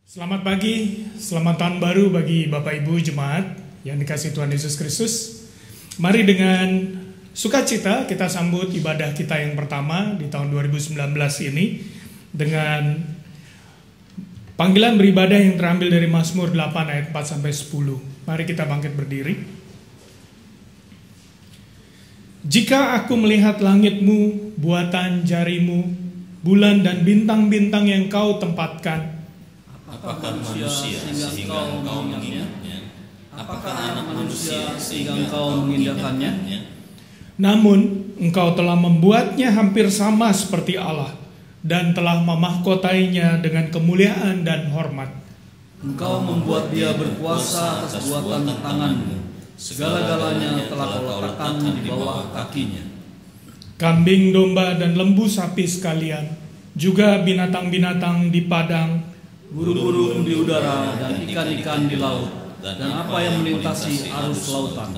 Selamat pagi, selamat tahun baru bagi Bapak Ibu Jemaat yang dikasihi Tuhan Yesus Kristus. Mari dengan sukacita kita sambut ibadah kita yang pertama di tahun 2019 ini dengan panggilan beribadah yang terambil dari Mazmur 8 ayat 4-10. Mari kita bangkit berdiri. Jika aku melihat langitmu, buatan jarimu, bulan dan bintang-bintang yang kau tempatkan, apakah manusia sehingga engkau mengingatnya? Apakah anak manusia sehingga engkau mengindahkannya? Namun engkau telah membuatnya hampir sama seperti Allah dan telah memahkotainya dengan kemuliaan dan hormat. Engkau membuat dia berkuasa atas buatan tanganmu. Segala-galanya telah kau letakkan di bawah kakinya. Kambing, domba, dan lembu sapi sekalian, juga binatang-binatang di padang, burung-burung di udara dan ikan-ikan di laut, dan apa yang melintasi arus lautan.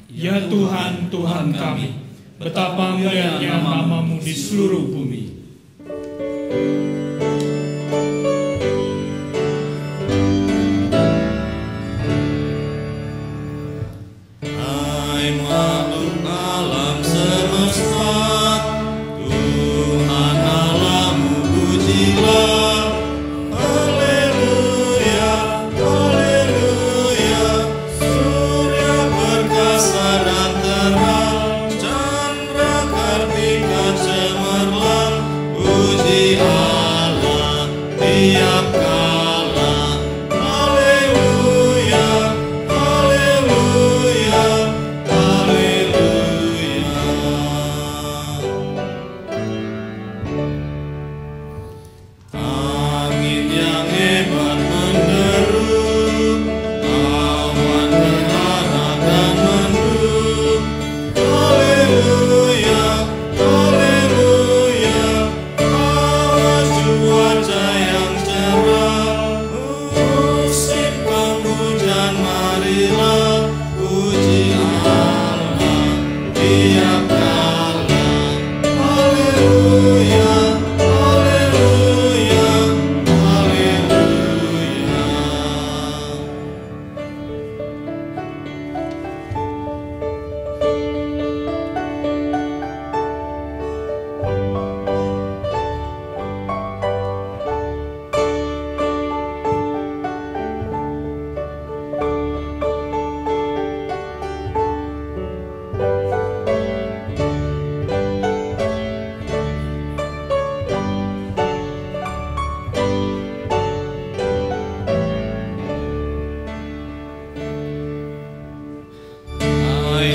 Ya Tuhan, Tuhan kami, betapa mulianya nama-Mu di seluruh bumi. Hai makhluk alam semesta, Tuhan Allahmu pujilah.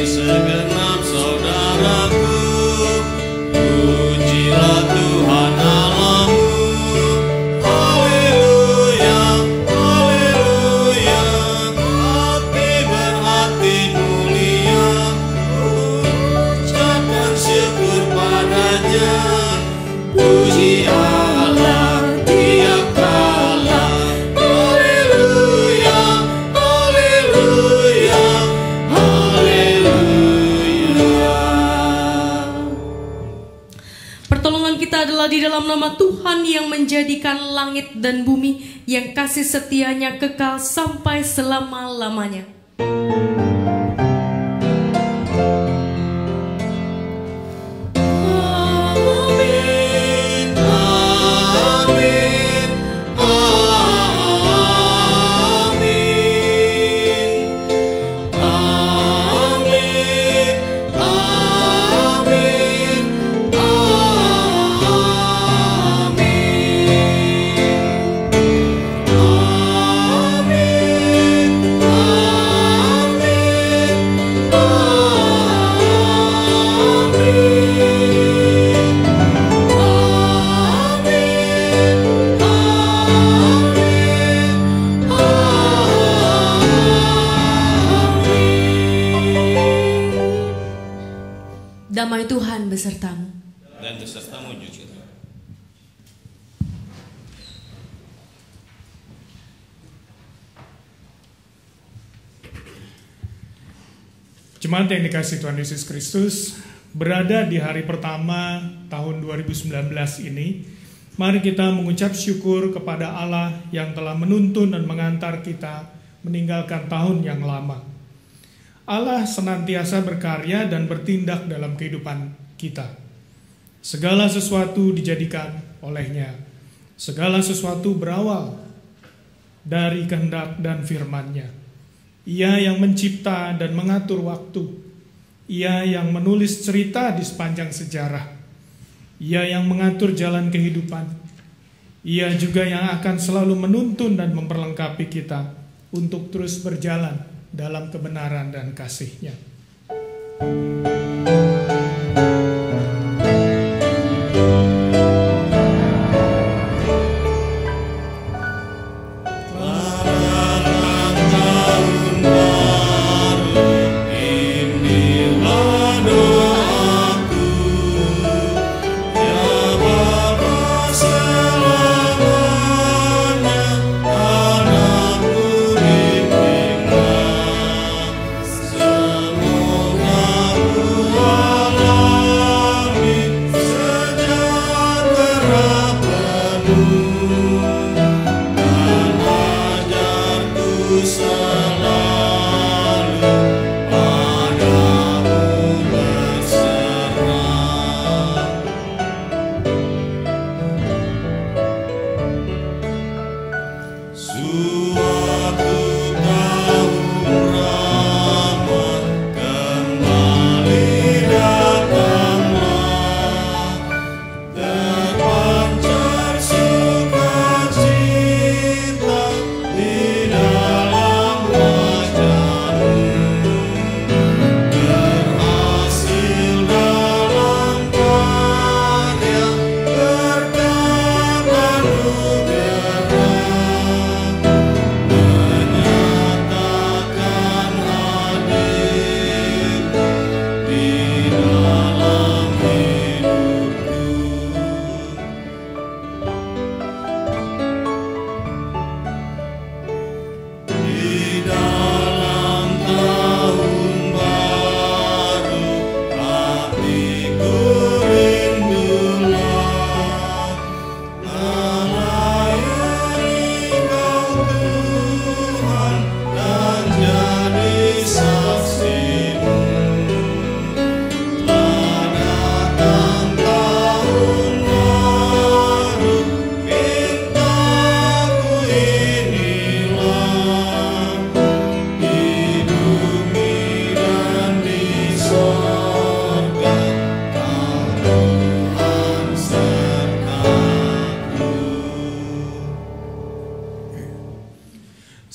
Segenap saudaraku, pujilah Tuhan Allahmu. Haleluya, haleluya, hati berhati mulia, ucapkan syukur padanya. Puji Allah tiap kala. Haleluya, haleluya. Pertolongan kita adalah di dalam nama Tuhan yang menjadikan langit dan bumi, yang kasih setianya kekal sampai selama-lamanya. Damai Tuhan besertamu. Dan besertamu juga. Jemaat yang dikasihi Tuhan Yesus Kristus, berada di hari pertama tahun 2019 ini, Mari kita mengucap syukur kepada Allah yang telah menuntun dan mengantar kita meninggalkan tahun yang lama. Allah senantiasa berkarya dan bertindak dalam kehidupan kita. Segala sesuatu dijadikan oleh-Nya. Segala sesuatu berawal dari kehendak dan firman-Nya. Ia yang mencipta dan mengatur waktu. Ia yang menulis cerita di sepanjang sejarah. Ia yang mengatur jalan kehidupan. Ia juga yang akan selalu menuntun dan memperlengkapi kita untuk terus berjalan dalam kebenaran dan kasih-Nya.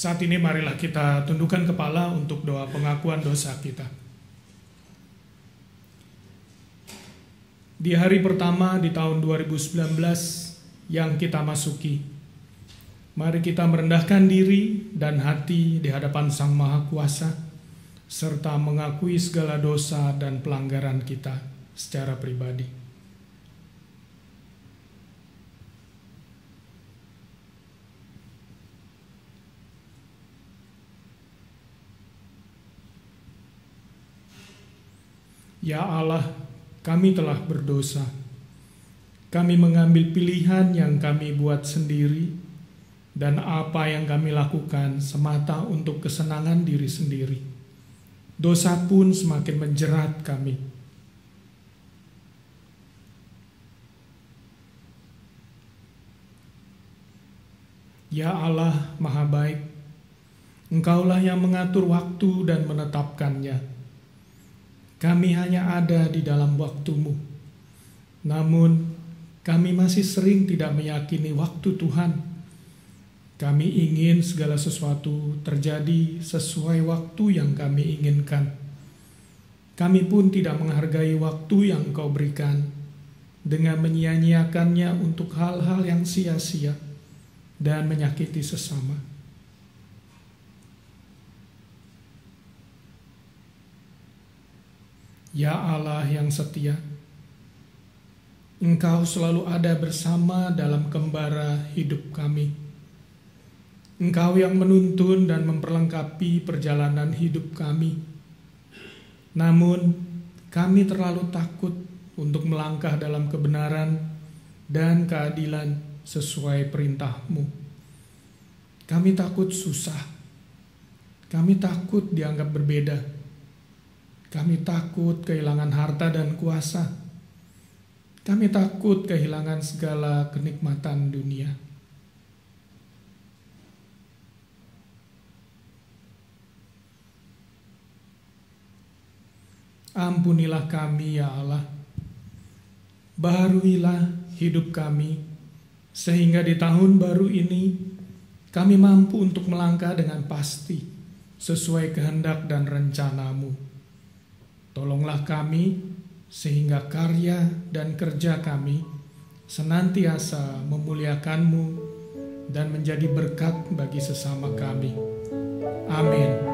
Saat ini marilah kita tundukkan kepala untuk doa pengakuan dosa kita. Di hari pertama di tahun 2019 yang kita masuki, mari kita merendahkan diri dan hati di hadapan Sang Maha Kuasa, serta mengakui segala dosa dan pelanggaran kita secara pribadi. Ya Allah, kami telah berdosa. Kami mengambil pilihan yang kami buat sendiri, dan apa yang kami lakukan semata untuk kesenangan diri sendiri. Dosa pun semakin menjerat kami. Ya Allah, Maha Baik, Engkaulah yang mengatur waktu dan menetapkannya. Kami hanya ada di dalam waktu-Mu. Namun, kami masih sering tidak meyakini waktu Tuhan. Kami ingin segala sesuatu terjadi sesuai waktu yang kami inginkan. Kami pun tidak menghargai waktu yang Engkau berikan dengan menyia-nyiakannya untuk hal-hal yang sia-sia dan menyakiti sesama. Ya Allah yang setia, Engkau selalu ada bersama dalam kembara hidup kami. Engkau yang menuntun dan memperlengkapi perjalanan hidup kami. Namun, kami terlalu takut untuk melangkah dalam kebenaran dan keadilan sesuai perintah-Mu. Kami takut susah, kami takut dianggap berbeda, kami takut kehilangan harta dan kuasa, kami takut kehilangan segala kenikmatan dunia. Ampunilah kami ya Allah, baharuilah hidup kami, sehingga di tahun baru ini kami mampu untuk melangkah dengan pasti sesuai kehendak dan rencana-Mu. Tolonglah kami sehingga karya dan kerja kami senantiasa memuliakan-Mu dan menjadi berkat bagi sesama kami. Amin.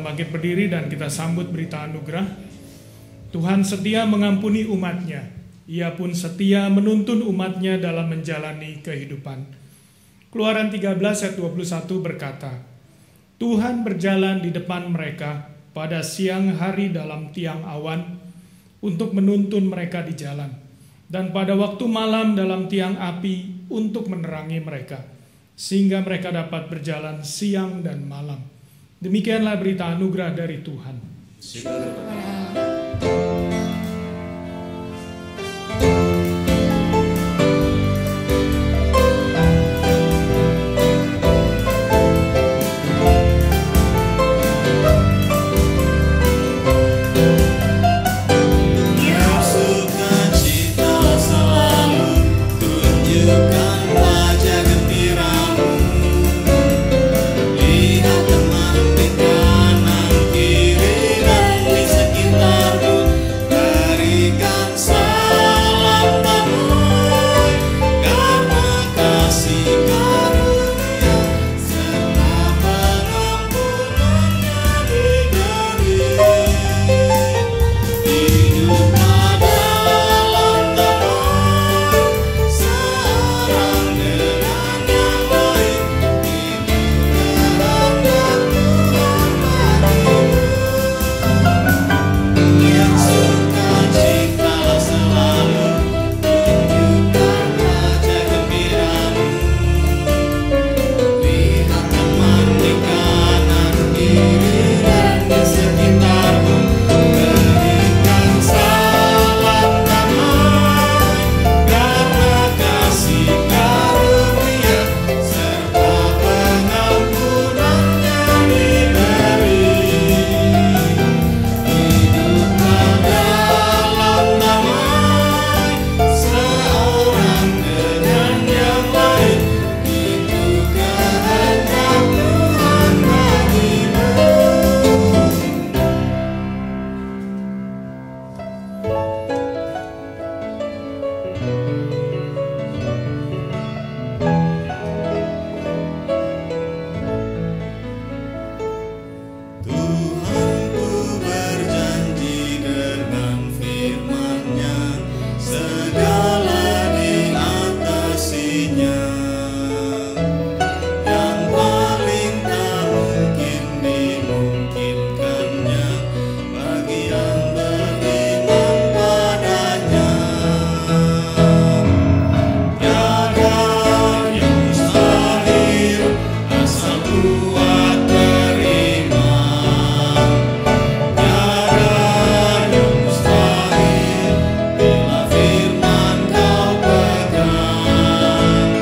Bangkit berdiri dan kita sambut berita anugerah. Tuhan setia mengampuni umat-Nya. Ia pun setia menuntun umat-Nya dalam menjalani kehidupan. Keluaran 13 ayat 21 berkata, Tuhan berjalan di depan mereka pada siang hari dalam tiang awan untuk menuntun mereka di jalan, dan pada waktu malam dalam tiang api untuk menerangi mereka, sehingga mereka dapat berjalan siang dan malam. Demikianlah berita anugerah dari Tuhan. Sukacita selalu kuat beriman. Tiada yang mustahil bila firman kau pegang.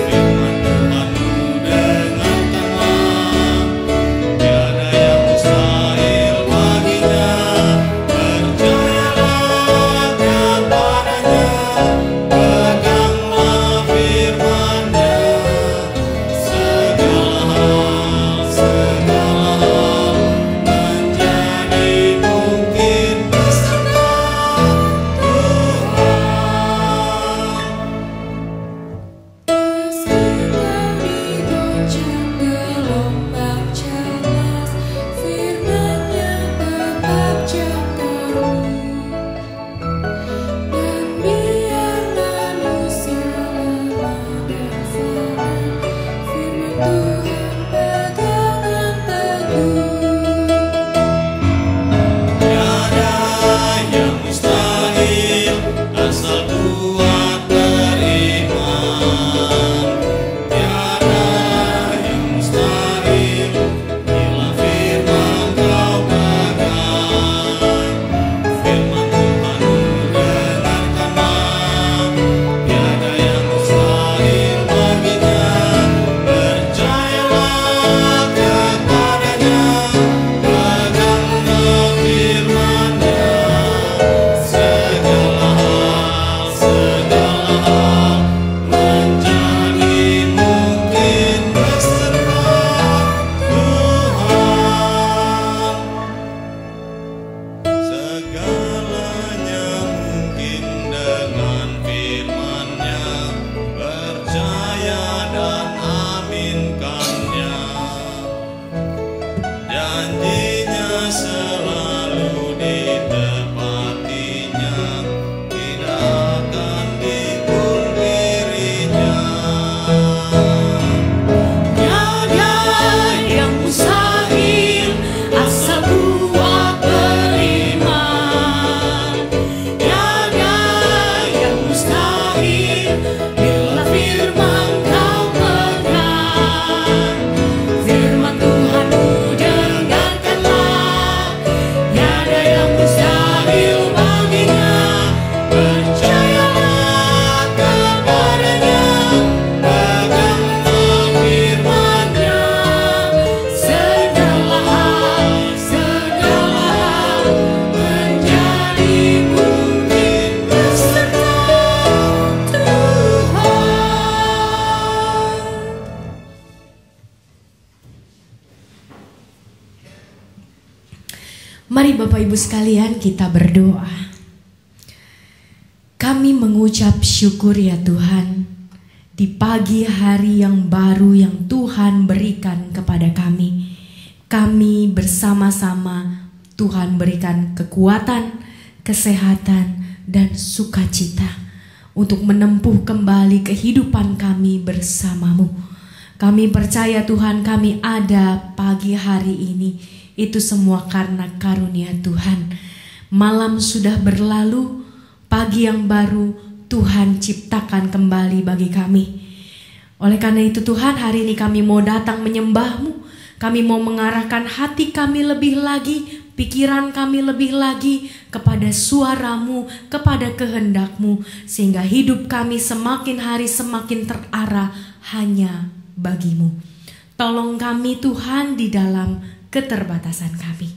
Firman Tuhanmu dengarkanlah. Tiada yang mustahil baginya. Percayalah kepadanya. Peganglah firman-Nya. Segala hal menjadi mungkin beserta Meski kami goncang gelombang cemas, firman-Nya tetap jagamu. Dan biar manusia lemah dan fana, firman Tuhan pegangan teguh. Tiada yang mustahil asal kuat beriman. Tiada yang mustahil bila firman kau pegang. Firman Tuhanmu dengarkanlah. Tiada yang mustahil baginya. Percayalah kepadanya. Peganglah firman-Nya. Segala hal menjadi mungkin beserta Tuhan. Segalanya mungkin dengan firman-Nya. Percaya dan aminkannya. Janjinya selalu ditepatinya. Tidak akan dipungkirinya. Tiada yang mustahil asal kuat beriman. Tiada yang mustahil bila firman kau pegang. Firman Tuhanmu dengarkanlah. Tiada yang mustahil baginya. Percayalah kepadanya. Peganglah firman-Nya. Segala hal menjadi mungkin beserta Tuhan. Mari Bapak Ibu sekalian kita berdoa. Kami mengucap syukur ya Tuhan, di pagi hari yang baru yang Tuhan berikan kepada kami. Kami bersama-sama Tuhan berikan kekuatan, kesehatan, dan sukacita untuk menempuh kembali kehidupan kami bersama-Mu. Kami percaya Tuhan kami ada pagi hari ini, itu semua karena karunia Tuhan. Malam sudah berlalu, pagi yang baru Tuhan ciptakan kembali bagi kami. Oleh karena itu Tuhan, hari ini kami mau datang menyembah-Mu. Kami mau mengarahkan hati kami lebih lagi, pikiran kami lebih lagi kepada suara-Mu, kepada kehendak-Mu, sehingga hidup kami semakin hari semakin terarah hanya bagi-Mu. Tolong kami Tuhan di dalam keterbatasan kami.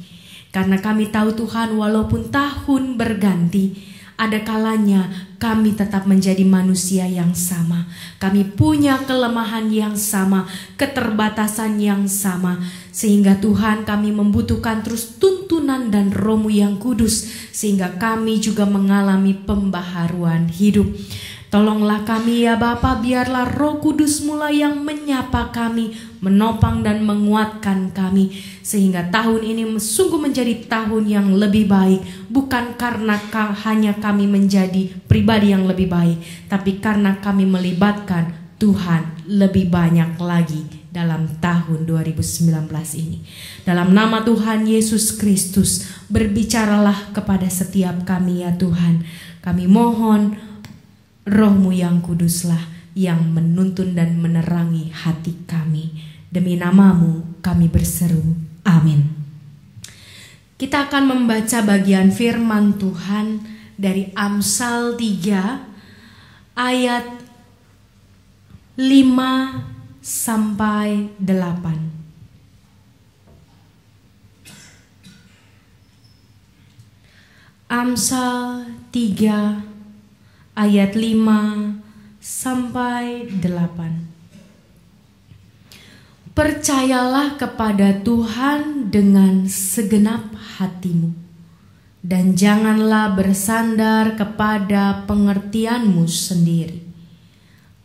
Karena kami tahu Tuhan, walaupun tahun berganti, ada kalanya kami tetap menjadi manusia yang sama. Kami punya kelemahan yang sama, keterbatasan yang sama. Sehingga Tuhan kami membutuhkan terus tuntunan dan Roh-Mu yang kudus. Sehingga kami juga mengalami pembaharuan hidup. Tolonglah kami ya Bapa, biarlah Roh Kudus mulai yang menyapa kami, menopang dan menguatkan kami. Sehingga tahun ini sungguh menjadi tahun yang lebih baik. Bukan karena hanya kami menjadi pribadi yang lebih baik, tapi karena kami melibatkan Tuhan lebih banyak lagi dalam tahun 2019 ini. Dalam nama Tuhan Yesus Kristus, berbicaralah kepada setiap kami ya Tuhan. Kami mohon Roh-Mu yang kuduslah yang menuntun dan menerangi hati kami. Demi nama-Mu kami berseru. Amin. Kita akan membaca bagian firman Tuhan dari Amsal 3 ayat 5 sampai 8. Amsal 3 ayat 5 sampai 8. Percayalah kepada Tuhan dengan segenap hatimu, dan janganlah bersandar kepada pengertianmu sendiri.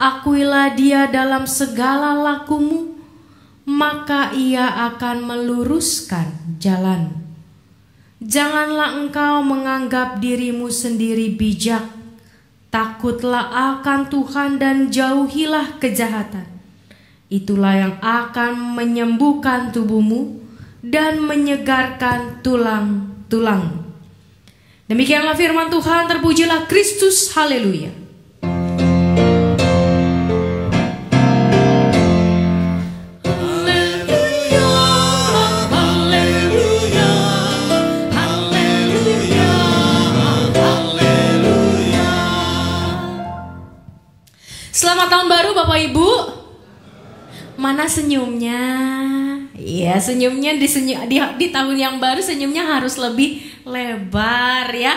Akuilah Dia dalam segala lakumu, maka Ia akan meluruskan jalanmu. Janganlah engkau menganggap dirimu sendiri bijak. Takutlah akan Tuhan dan jauhilah kejahatan. Itulah yang akan menyembuhkan tubuhmu dan menyegarkan tulang-tulangmu. Demikianlah firman Tuhan, terpujilah Kristus, haleluya. Selamat tahun baru Bapak Ibu. Mana senyumnya? Iya, senyumnya di tahun yang baru senyumnya harus lebih lebar ya.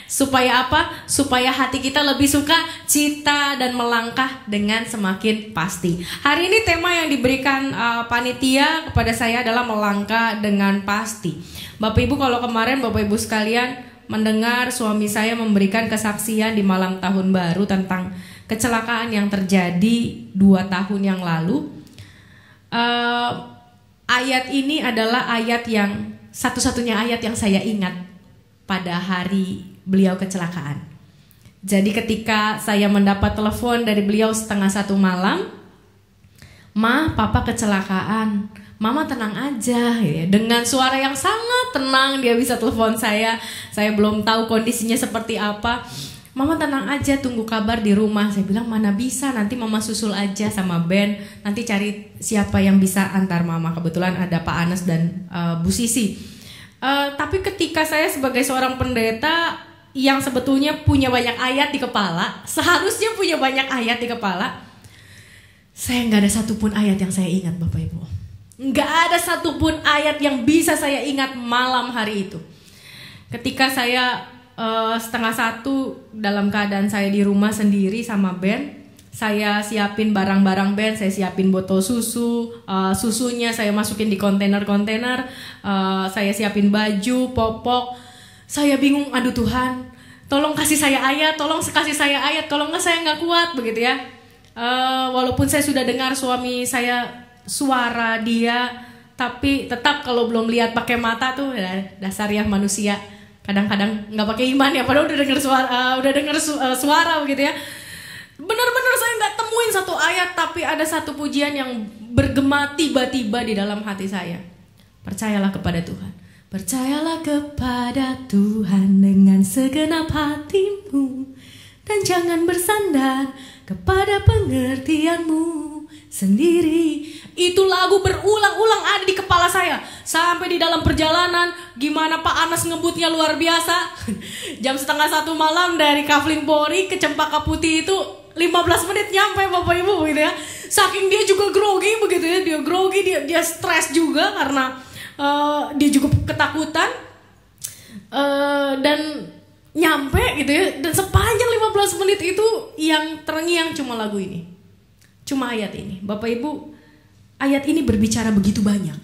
Supaya apa? Supaya hati kita lebih suka cita dan melangkah dengan semakin pasti. Hari ini tema yang diberikan panitia kepada saya adalah melangkah dengan pasti. Bapak Ibu, kalau kemarin Bapak Ibu sekalian mendengar suami saya memberikan kesaksian di malam tahun baru tentang kecelakaan yang terjadi 2 tahun yang lalu. Ayat ini adalah ayat yang satu-satunya ayat yang saya ingat pada hari beliau kecelakaan. Jadi ketika saya mendapat telepon dari beliau 12:30 malam, "Ma, papa kecelakaan." "Mama tenang aja," ya. Dengan suara yang sangat tenang dia bisa telepon saya. Saya belum tahu kondisinya seperti apa. "Mama tenang aja, tunggu kabar di rumah." Saya bilang, "Mana bisa, nanti mama susul aja sama Ben. Nanti cari siapa yang bisa antar mama." Kebetulan ada Pak Anes dan Bu Sisi. Tapi ketika saya sebagai seorang pendeta yang sebetulnya punya banyak ayat di kepala, seharusnya punya banyak ayat di kepala, saya nggak ada satupun ayat yang saya ingat, Bapak Ibu. Nggak ada satupun ayat yang bisa saya ingat malam hari itu. Ketika saya 12:30 dalam keadaan saya di rumah sendiri sama Ben, saya siapin barang-barang Ben, saya siapin botol susu, susunya saya masukin di kontainer-kontainer, saya siapin baju, popok. Saya bingung, aduh Tuhan, tolong kasih saya ayat, tolong kasih saya ayat, kalau nggak saya nggak kuat begitu ya. Walaupun saya sudah dengar suami saya suara dia, tapi tetap kalau belum lihat pakai mata tuh dasar ya manusia. Kadang-kadang nggak pakai iman ya, padahal udah dengar suara begitu ya. Benar-benar saya nggak temuin satu ayat, tapi ada satu pujian yang bergema tiba-tiba di dalam hati saya. Percayalah kepada Tuhan. Percayalah kepada Tuhan dengan segenap hatimu, dan jangan bersandar kepada pengertianmu sendiri. Itu lagu berulang-ulang ada di kepala saya. Sampai di dalam perjalanan, gimana Pak Anas ngebutnya luar biasa. Jam 12:30 malam dari Kafling Polri ke Cempaka Putih itu 15 menit nyampe Bapak Ibu begitu ya. Saking dia juga grogi begitu ya. Dia grogi, dia stres juga karena dia juga ketakutan. Dan nyampe gitu ya. Dan sepanjang 15 menit itu yang terngiang cuma lagu ini. Cuma ayat ini. Bapak Ibu, ayat ini berbicara begitu banyak.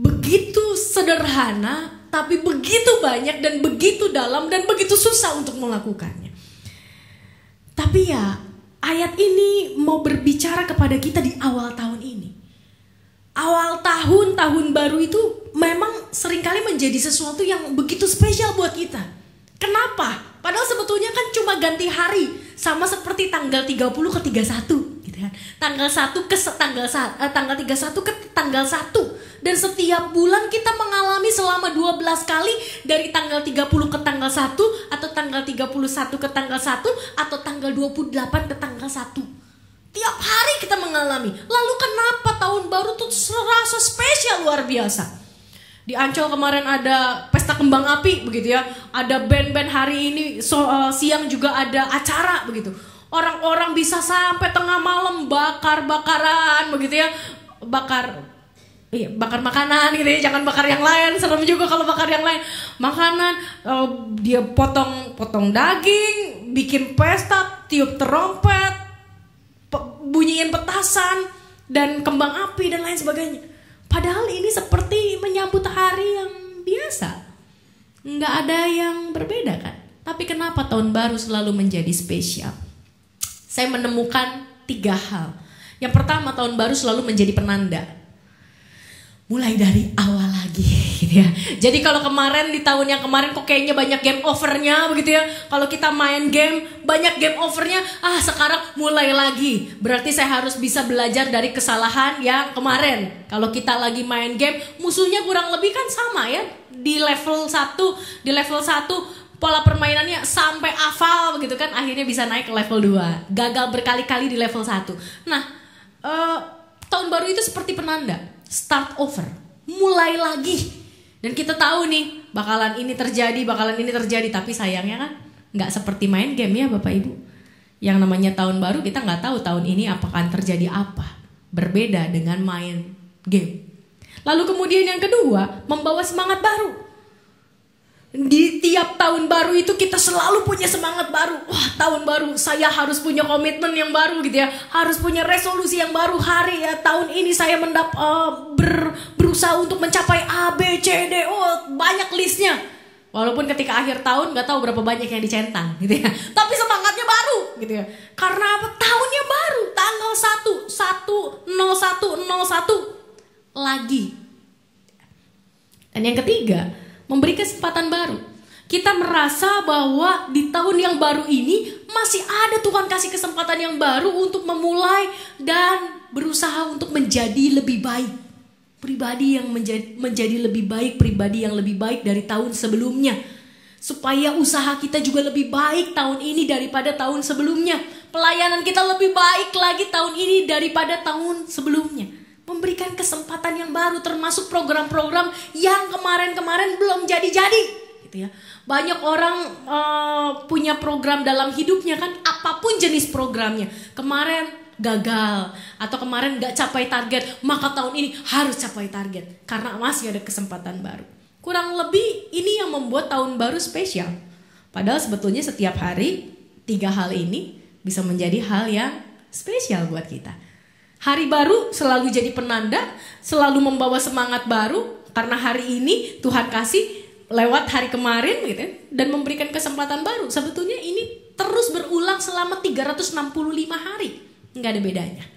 Begitu sederhana, tapi begitu banyak dan begitu dalam dan begitu susah untuk melakukannya. Tapi ya, ayat ini mau berbicara kepada kita di awal tahun ini. Awal tahun baru itu memang seringkali menjadi sesuatu yang begitu spesial buat kita. Kenapa? Padahal sebetulnya kan cuma ganti hari, sama seperti tanggal 30 ke 31. Tanggal 1 ke tanggal 31 ke tanggal 1. Dan setiap bulan kita mengalami selama 12 kali, dari tanggal 30 ke tanggal 1, atau tanggal 31 ke tanggal 1, atau tanggal 28 ke tanggal 1. Tiap hari kita mengalami. Lalu kenapa tahun baru tuh serasa spesial luar biasa? Di Ancol kemarin ada pesta kembang api begitu ya. Ada band-band hari ini siang juga ada acara begitu. Orang-orang bisa sampai tengah malam bakar-bakaran begitu ya. Bakar makanan gitu ya. Jangan bakar yang lain, serem juga kalau bakar yang lain. Makanan, dia potong daging, bikin pesta, tiup terompet, bunyiin petasan dan kembang api dan lain sebagainya. Padahal ini seperti menyambut hari yang biasa. Nggak ada yang berbeda kan. Tapi kenapa tahun baru selalu menjadi spesial? Saya menemukan 3 hal. Yang pertama, tahun baru selalu menjadi penanda. Mulai dari awal lagi gitu ya. Jadi kalau kemarin di tahun yang kemarin kok kayaknya banyak game overnya begitu ya. Kalau kita main game banyak game overnya, sekarang mulai lagi. Berarti saya harus bisa belajar dari kesalahan yang kemarin. Kalau kita lagi main game, musuhnya kurang lebih kan sama ya. Di level 1 pola permainannya sampai hafal begitu kan, akhirnya bisa naik ke level 2. Gagal berkali-kali di level 1. Nah, tahun baru itu seperti penanda. Start over, mulai lagi. Dan kita tahu nih bakalan ini terjadi. Tapi sayangnya kan gak seperti main game ya Bapak Ibu. Yang namanya tahun baru kita gak tahu tahun ini apakah terjadi apa. Berbeda dengan main game. Lalu kemudian yang kedua, membawa semangat baru. Di tiap tahun baru itu kita selalu punya semangat baru. Wah, tahun baru saya harus punya komitmen yang baru gitu ya. Harus punya resolusi yang baru. Hari ya, tahun ini saya berusaha untuk mencapai A, B, C, D. Oh, banyak listnya. Walaupun ketika akhir tahun gak tahu berapa banyak yang dicentang gitu ya. Tapi semangatnya baru gitu ya. Karena apa? Tahunnya baru. Tanggal 1/1/01/01 lagi. Dan yang ketiga, memberi kesempatan baru. Kita merasa bahwa di tahun yang baru ini masih ada Tuhan kasih kesempatan yang baru untuk memulai dan berusaha untuk menjadi lebih baik. Pribadi yang menjadi lebih baik, pribadi yang lebih baik dari tahun sebelumnya. Supaya usaha kita juga lebih baik tahun ini daripada tahun sebelumnya. Pelayanan kita lebih baik lagi tahun ini daripada tahun sebelumnya. Memberikan kesempatan yang baru, termasuk program-program yang kemarin-kemarin belum jadi-jadi gitu ya. Banyak orang punya program dalam hidupnya kan, apapun jenis programnya. Kemarin gagal atau kemarin gak capai target, maka tahun ini harus capai target karena masih ada kesempatan baru. Kurang lebih ini yang membuat tahun baru spesial. Padahal sebetulnya setiap hari 3 hal ini bisa menjadi hal yang spesial buat kita. Hari baru selalu jadi penanda, selalu membawa semangat baru karena hari ini Tuhan kasih lewat hari kemarin gitu dan memberikan kesempatan baru. Sebetulnya ini terus berulang selama 365 hari. Nggak ada bedanya.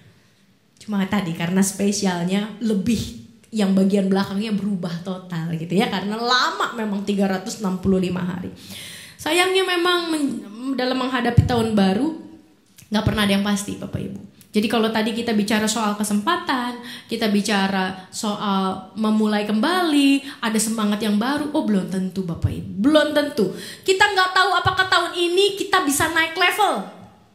Cuma tadi karena spesialnya lebih, yang bagian belakangnya berubah total gitu ya, karena lama memang 365 hari. Sayangnya memang dalam menghadapi tahun baru nggak pernah ada yang pasti Bapak Ibu. Jadi kalau tadi kita bicara soal kesempatan, kita bicara soal memulai kembali, ada semangat yang baru, belum tentu Bapak Ibu, belum tentu. Kita nggak tahu apakah tahun ini kita bisa naik level.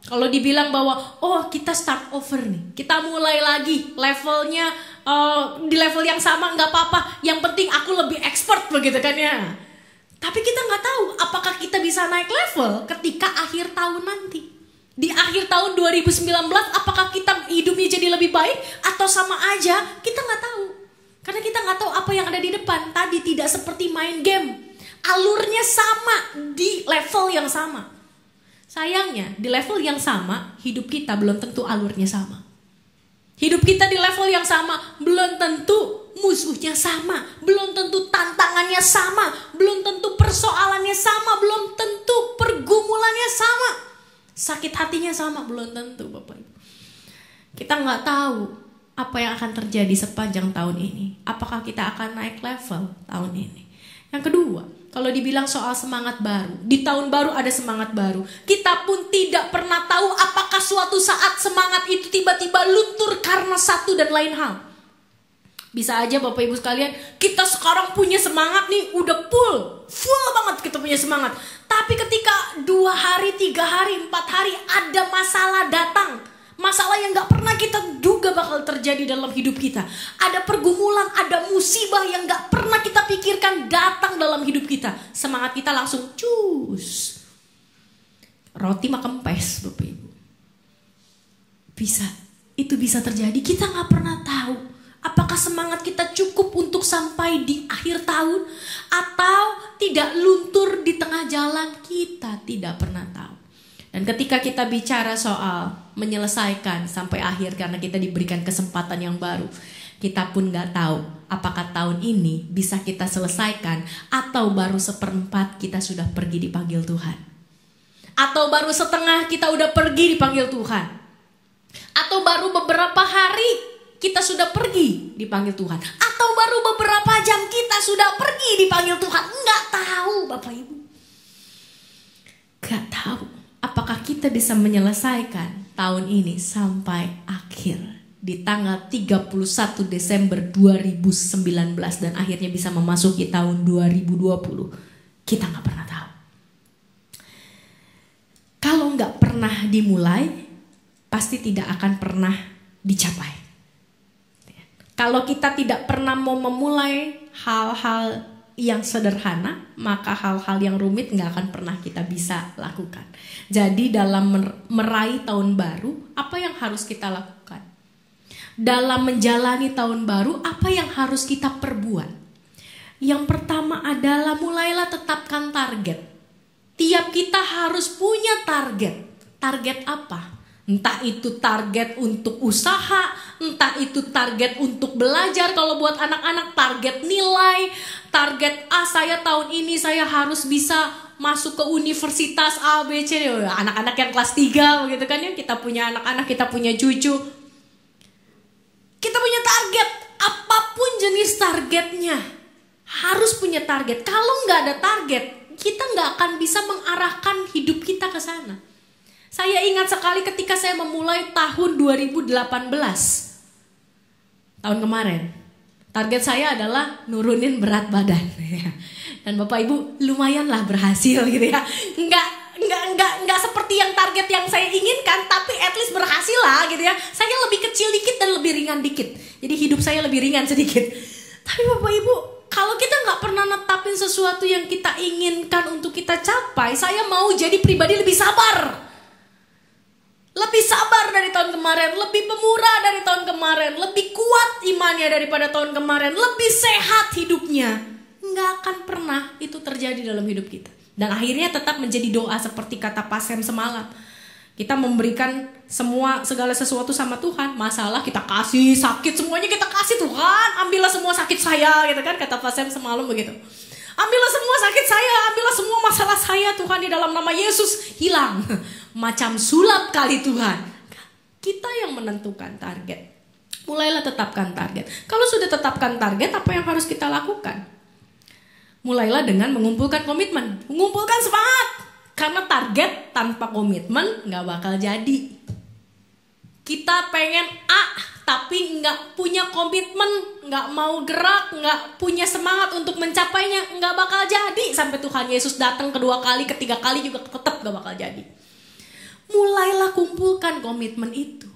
Kalau dibilang bahwa kita start over nih, kita mulai lagi levelnya di level yang sama nggak apa-apa, yang penting aku lebih expert begitu kan ya. Tapi kita nggak tahu apakah kita bisa naik level ketika akhir tahun nanti. Di akhir tahun 2019 apakah kita hidupnya jadi lebih baik atau sama aja, kita nggak tahu. Karena kita nggak tahu apa yang ada di depan. Tadi tidak seperti main game, alurnya sama di level yang sama. Sayangnya di level yang sama hidup kita belum tentu alurnya sama. Hidup kita di level yang sama belum tentu musuhnya sama, belum tentu tantangannya sama, belum tentu persoalannya sama, belum tentu pergumulannya sama. Sakit hatinya sama, belum tentu Bapak Ibu. Kita nggak tahu apa yang akan terjadi sepanjang tahun ini. Apakah kita akan naik level tahun ini? Yang kedua, kalau dibilang soal semangat baru, di tahun baru ada semangat baru. Kita pun tidak pernah tahu apakah suatu saat semangat itu tiba-tiba luntur karena satu dan lain hal. Bisa aja Bapak Ibu sekalian, kita sekarang punya semangat nih, udah full banget kita punya semangat. Tapi ketika 2 hari, 3 hari, 4 hari ada masalah datang, Masalah yang gak pernah kita duga bakal terjadi dalam hidup kita. Ada pergumulan, ada musibah yang gak pernah kita pikirkan datang dalam hidup kita. Semangat kita langsung cus. Roti mah kempes, Bapak Ibu. Bisa, itu bisa terjadi. Kita gak pernah tahu. Apakah semangat kita cukup untuk sampai di akhir tahun? Atau tidak luntur di tengah jalan? Kita tidak pernah tahu. Dan ketika kita bicara soal menyelesaikan sampai akhir karena kita diberikan kesempatan yang baru, kita pun gak tahu apakah tahun ini bisa kita selesaikan atau baru seperempat kita sudah pergi dipanggil Tuhan. Atau baru setengah kita udah pergi dipanggil Tuhan. Atau baru beberapa hari kita sudah pergi dipanggil Tuhan. Atau baru beberapa jam kita sudah pergi dipanggil Tuhan. Gak tahu Bapak Ibu. Gak tahu apakah kita bisa menyelesaikan tahun ini sampai akhir di tanggal 31 Desember 2019 dan akhirnya bisa memasuki tahun 2020. Kita gak pernah tahu. Kalau gak pernah dimulai, pasti tidak akan pernah dicapai. Kalau kita tidak pernah mau memulai hal-hal yang sederhana, maka hal-hal yang rumit gak akan pernah kita bisa lakukan. Jadi dalam meraih tahun baru, apa yang harus kita lakukan? Dalam menjalani tahun baru, apa yang harus kita perbuat? Yang pertama adalah mulailah tetapkan target. Tiap kita harus punya target. Target apa? Entah itu target untuk usaha, entah itu target untuk belajar. Kalau buat anak-anak target nilai, target saya tahun ini saya harus bisa masuk ke universitas A, B, C. Anak-anak yang kelas 3 begitu kan ya. Kita punya anak-anak, kita punya cucu. Kita punya target, apapun jenis targetnya. Harus punya target. Kalau nggak ada target, kita nggak akan bisa mengarahkan hidup kita ke sana. Saya ingat sekali ketika saya memulai tahun 2018. Tahun kemarin. Target saya adalah nurunin berat badan. Dan Bapak Ibu lumayanlah berhasil gitu ya. Enggak seperti yang target yang saya inginkan, tapi at least berhasil lah gitu ya. Saya lebih kecil dikit dan lebih ringan dikit. Jadi hidup saya lebih ringan sedikit. Tapi Bapak Ibu, kalau kita nggak pernah netapin sesuatu yang kita inginkan untuk kita capai, saya mau jadi pribadi lebih sabar. Lebih sabar dari tahun kemarin, lebih pemurah dari tahun kemarin, lebih kuat imannya daripada tahun kemarin, lebih sehat hidupnya. Nggak akan pernah itu terjadi dalam hidup kita. Dan akhirnya tetap menjadi doa seperti kata Pak Sam semalam. Kita memberikan segala sesuatu sama Tuhan. Masalah kita kasih, sakit semuanya kita kasih Tuhan. Ambillah semua sakit saya gitu kan, kata Pak Sam semalam begitu. Ambillah semua sakit saya, ambillah semua masalah saya Tuhan, di dalam nama Yesus hilang. Macam sulap kali Tuhan. Kita yang menentukan target. Mulailah tetapkan target. Kalau sudah tetapkan target, apa yang harus kita lakukan? Mulailah dengan mengumpulkan komitmen. Mengumpulkan semangat. Karena target tanpa komitmen gak bakal jadi. Kita pengen A, tapi gak punya komitmen, gak mau gerak, gak punya semangat untuk mencapainya, gak bakal jadi. Sampai Tuhan Yesus datang kedua kali, ketiga kali juga tetap gak bakal jadi. Mulailah kumpulkan komitmen itu.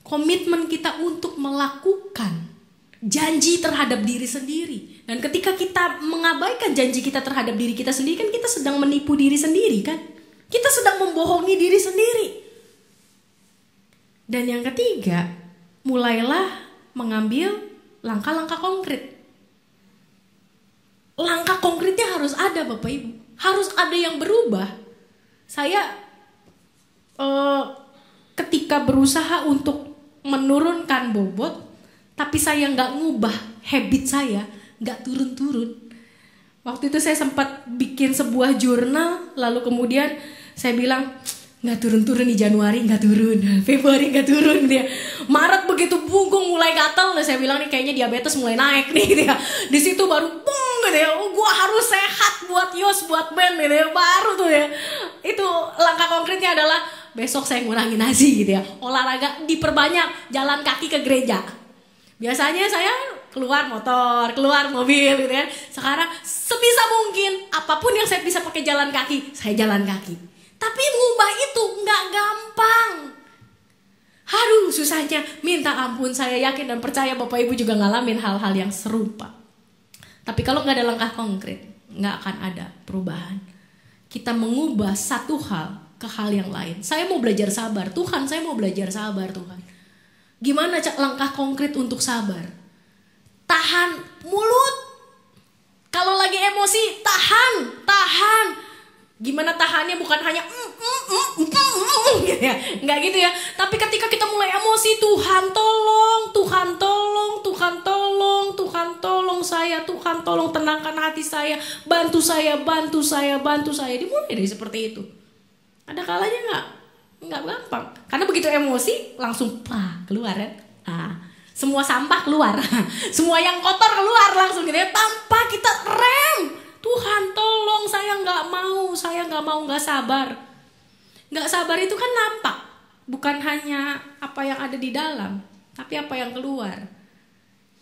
Komitmen kita untuk melakukan janji terhadap diri sendiri. Dan ketika kita mengabaikan janji kita terhadap diri kita sendiri, kan kita sedang menipu diri sendiri kan. Kita sedang membohongi diri sendiri. Dan yang ketiga, mulailah mengambil langkah-langkah konkret. Langkah konkretnya harus ada Bapak Ibu. Harus ada yang berubah. Saya ketika berusaha untuk menurunkan bobot, tapi saya nggak ngubah habit saya, nggak turun-turun. Waktu itu saya sempat bikin sebuah jurnal, lalu kemudian saya bilang nggak turun-turun di Januari, nggak turun, Februari nggak turun dia. Maret begitu punggung mulai gatal, saya bilang nih kayaknya diabetes mulai naik nih gitu ya. Di situ baru pung gitu ya, gua harus sehat buat Yos, buat Ben gitu ya, baru tuh ya. Itu langkah konkretnya adalah besok saya ngurangi nasi gitu ya. Olahraga diperbanyak, jalan kaki ke gereja. Biasanya saya keluar motor, keluar mobil gitu ya. Sekarang sebisa mungkin apapun yang saya bisa pakai jalan kaki, saya jalan kaki. Tapi mengubah itu nggak gampang. Aduh susahnya, minta ampun. Saya yakin dan percaya Bapak Ibu juga ngalamin hal-hal yang serupa. Tapi kalau gak ada langkah konkret, gak akan ada perubahan. Kita mengubah satu hal ke hal yang lain. Saya mau belajar sabar, Tuhan saya mau belajar sabar Tuhan. Gimana langkah konkret untuk sabar? Tahan mulut. Kalau lagi emosi, tahan. Gimana tahannya? Bukan hanya gitu ya, nggak gitu ya. Tapi ketika kita mulai emosi, Tuhan tolong, Tuhan tolong, Tuhan tolong, Tuhan tolong saya, Tuhan tolong tenangkan hati saya, bantu saya, bantu saya, bantu saya. Dimulai dari seperti itu. Ada kalanya nggak gampang. Karena begitu emosi langsung keluar kan. Semua sampah keluar, semua yang kotor keluar langsung gitu ya, tanpa kita rem. Tuhan tolong, saya nggak mau nggak sabar. Nggak sabar itu kan nampak, bukan hanya apa yang ada di dalam, tapi apa yang keluar.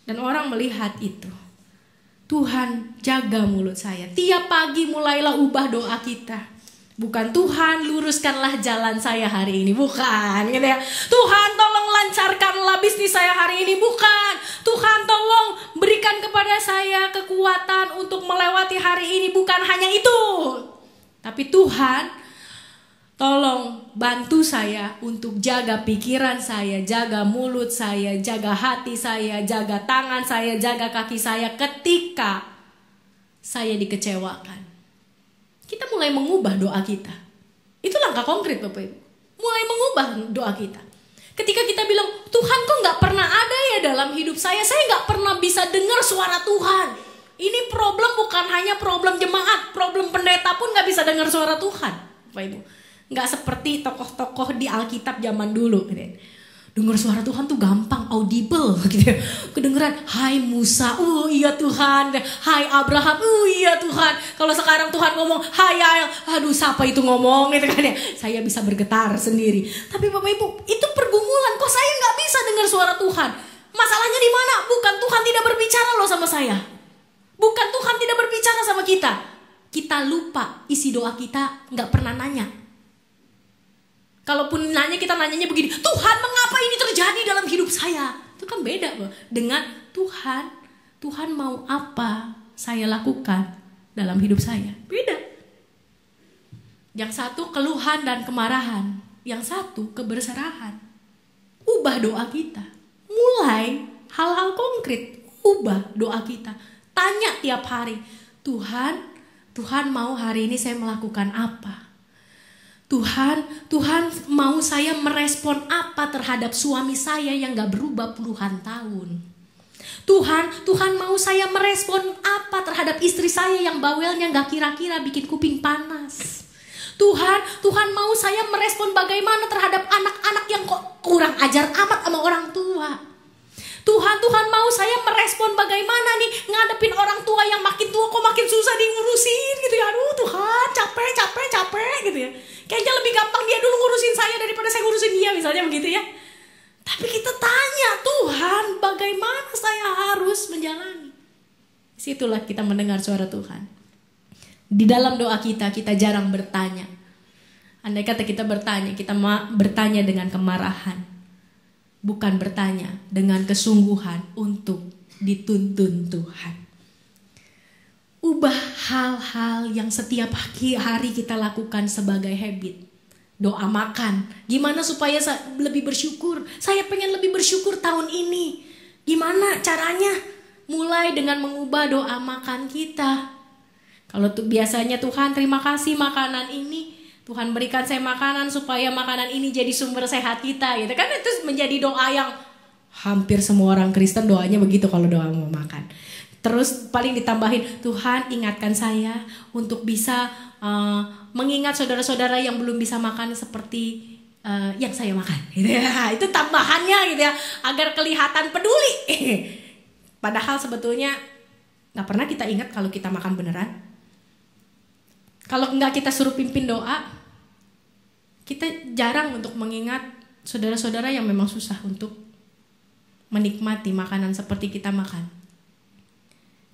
Dan orang melihat itu. Tuhan jaga mulut saya. Tiap pagi mulailah ubah doa kita. Bukan Tuhan luruskanlah jalan saya hari ini, bukan gitu ya. Tuhan tolong lancarkanlah bisnis saya hari ini, bukan. Tuhan tolong berikan kepada saya kekuatan untuk melewati hari ini, bukan hanya itu. Tapi Tuhan tolong bantu saya untuk jaga pikiran saya, jaga mulut saya, jaga hati saya, jaga tangan saya, jaga kaki saya ketika saya dikecewakan. Kita mulai mengubah doa kita. Itu langkah konkret Bapak Ibu. Mulai mengubah doa kita. Ketika kita bilang, Tuhan kok gak pernah ada ya dalam hidup saya gak pernah bisa dengar suara Tuhan. Ini problem bukan hanya problem jemaat, problem pendeta pun gak bisa dengar suara Tuhan Bapak Ibu. Gak seperti tokoh-tokoh di Alkitab zaman dulu gitu. Dengar suara Tuhan tuh gampang, audible gitu ya. Kedengeran, hai Musa, iya Tuhan. Hai Abraham, iya Tuhan. Kalau sekarang Tuhan ngomong, hai Ael, aduh siapa itu ngomong gitu kan ya. Saya bisa bergetar sendiri. Tapi Bapak Ibu, itu pergumulan. Kok saya gak bisa dengar suara Tuhan? Masalahnya di mana? Bukan Tuhan tidak berbicara loh sama saya. Bukan Tuhan tidak berbicara sama kita. Kita lupa isi doa kita, gak pernah nanya. Kalaupun nanya, kita nanyanya begini, Tuhan mengapa ini terjadi dalam hidup saya? Itu kan beda loh dengan Tuhan mau apa saya lakukan dalam hidup saya. Beda. Yang satu keluhan dan kemarahan, yang satu keberserahan. Ubah doa kita. Mulai hal-hal konkret, ubah doa kita. Tanya tiap hari, Tuhan mau hari ini saya melakukan apa? Tuhan mau saya merespon apa terhadap suami saya yang gak berubah puluhan tahun. Tuhan mau saya merespon apa terhadap istri saya yang bawelnya gak kira-kira bikin kuping panas. Tuhan mau saya merespon bagaimana terhadap anak-anak yang kok kurang ajar amat sama orang tua. Tuhan mau saya merespon bagaimana nih ngadepin orang tua yang makin tua kok makin susah diurusin gitu ya. Aduh Tuhan capek gitu ya. Kayaknya lebih gampang dia dulu ngurusin saya daripada saya ngurusin dia misalnya begitu ya. Tapi kita tanya, Tuhan bagaimana saya harus menjalani? Situlah kita mendengar suara Tuhan. Di dalam doa kita jarang bertanya. Andai kata kita bertanya, kita bertanya dengan kemarahan. Bukan bertanya dengan kesungguhan untuk dituntun Tuhan. Ubah hal-hal yang setiap hari kita lakukan sebagai habit. Doa makan. Gimana supaya lebih bersyukur? Saya pengen lebih bersyukur tahun ini. Gimana caranya? Mulai dengan mengubah doa makan kita. Kalau biasanya Tuhan terima kasih makanan ini. Tuhan berikan saya makanan supaya makanan ini jadi sumber sehat kita. Gitu kan itu menjadi doa yang hampir semua orang Kristen doanya begitu kalau doa mau makan. Terus paling ditambahin, Tuhan ingatkan saya untuk bisa mengingat saudara-saudara yang belum bisa makan seperti yang saya makan. Gitu ya. Itu tambahannya gitu ya, agar kelihatan peduli. Padahal sebetulnya gak pernah kita ingat kalau kita makan beneran. Kalau enggak kita suruh pimpin doa, kita jarang untuk mengingat saudara-saudara yang memang susah untuk menikmati makanan seperti kita makan.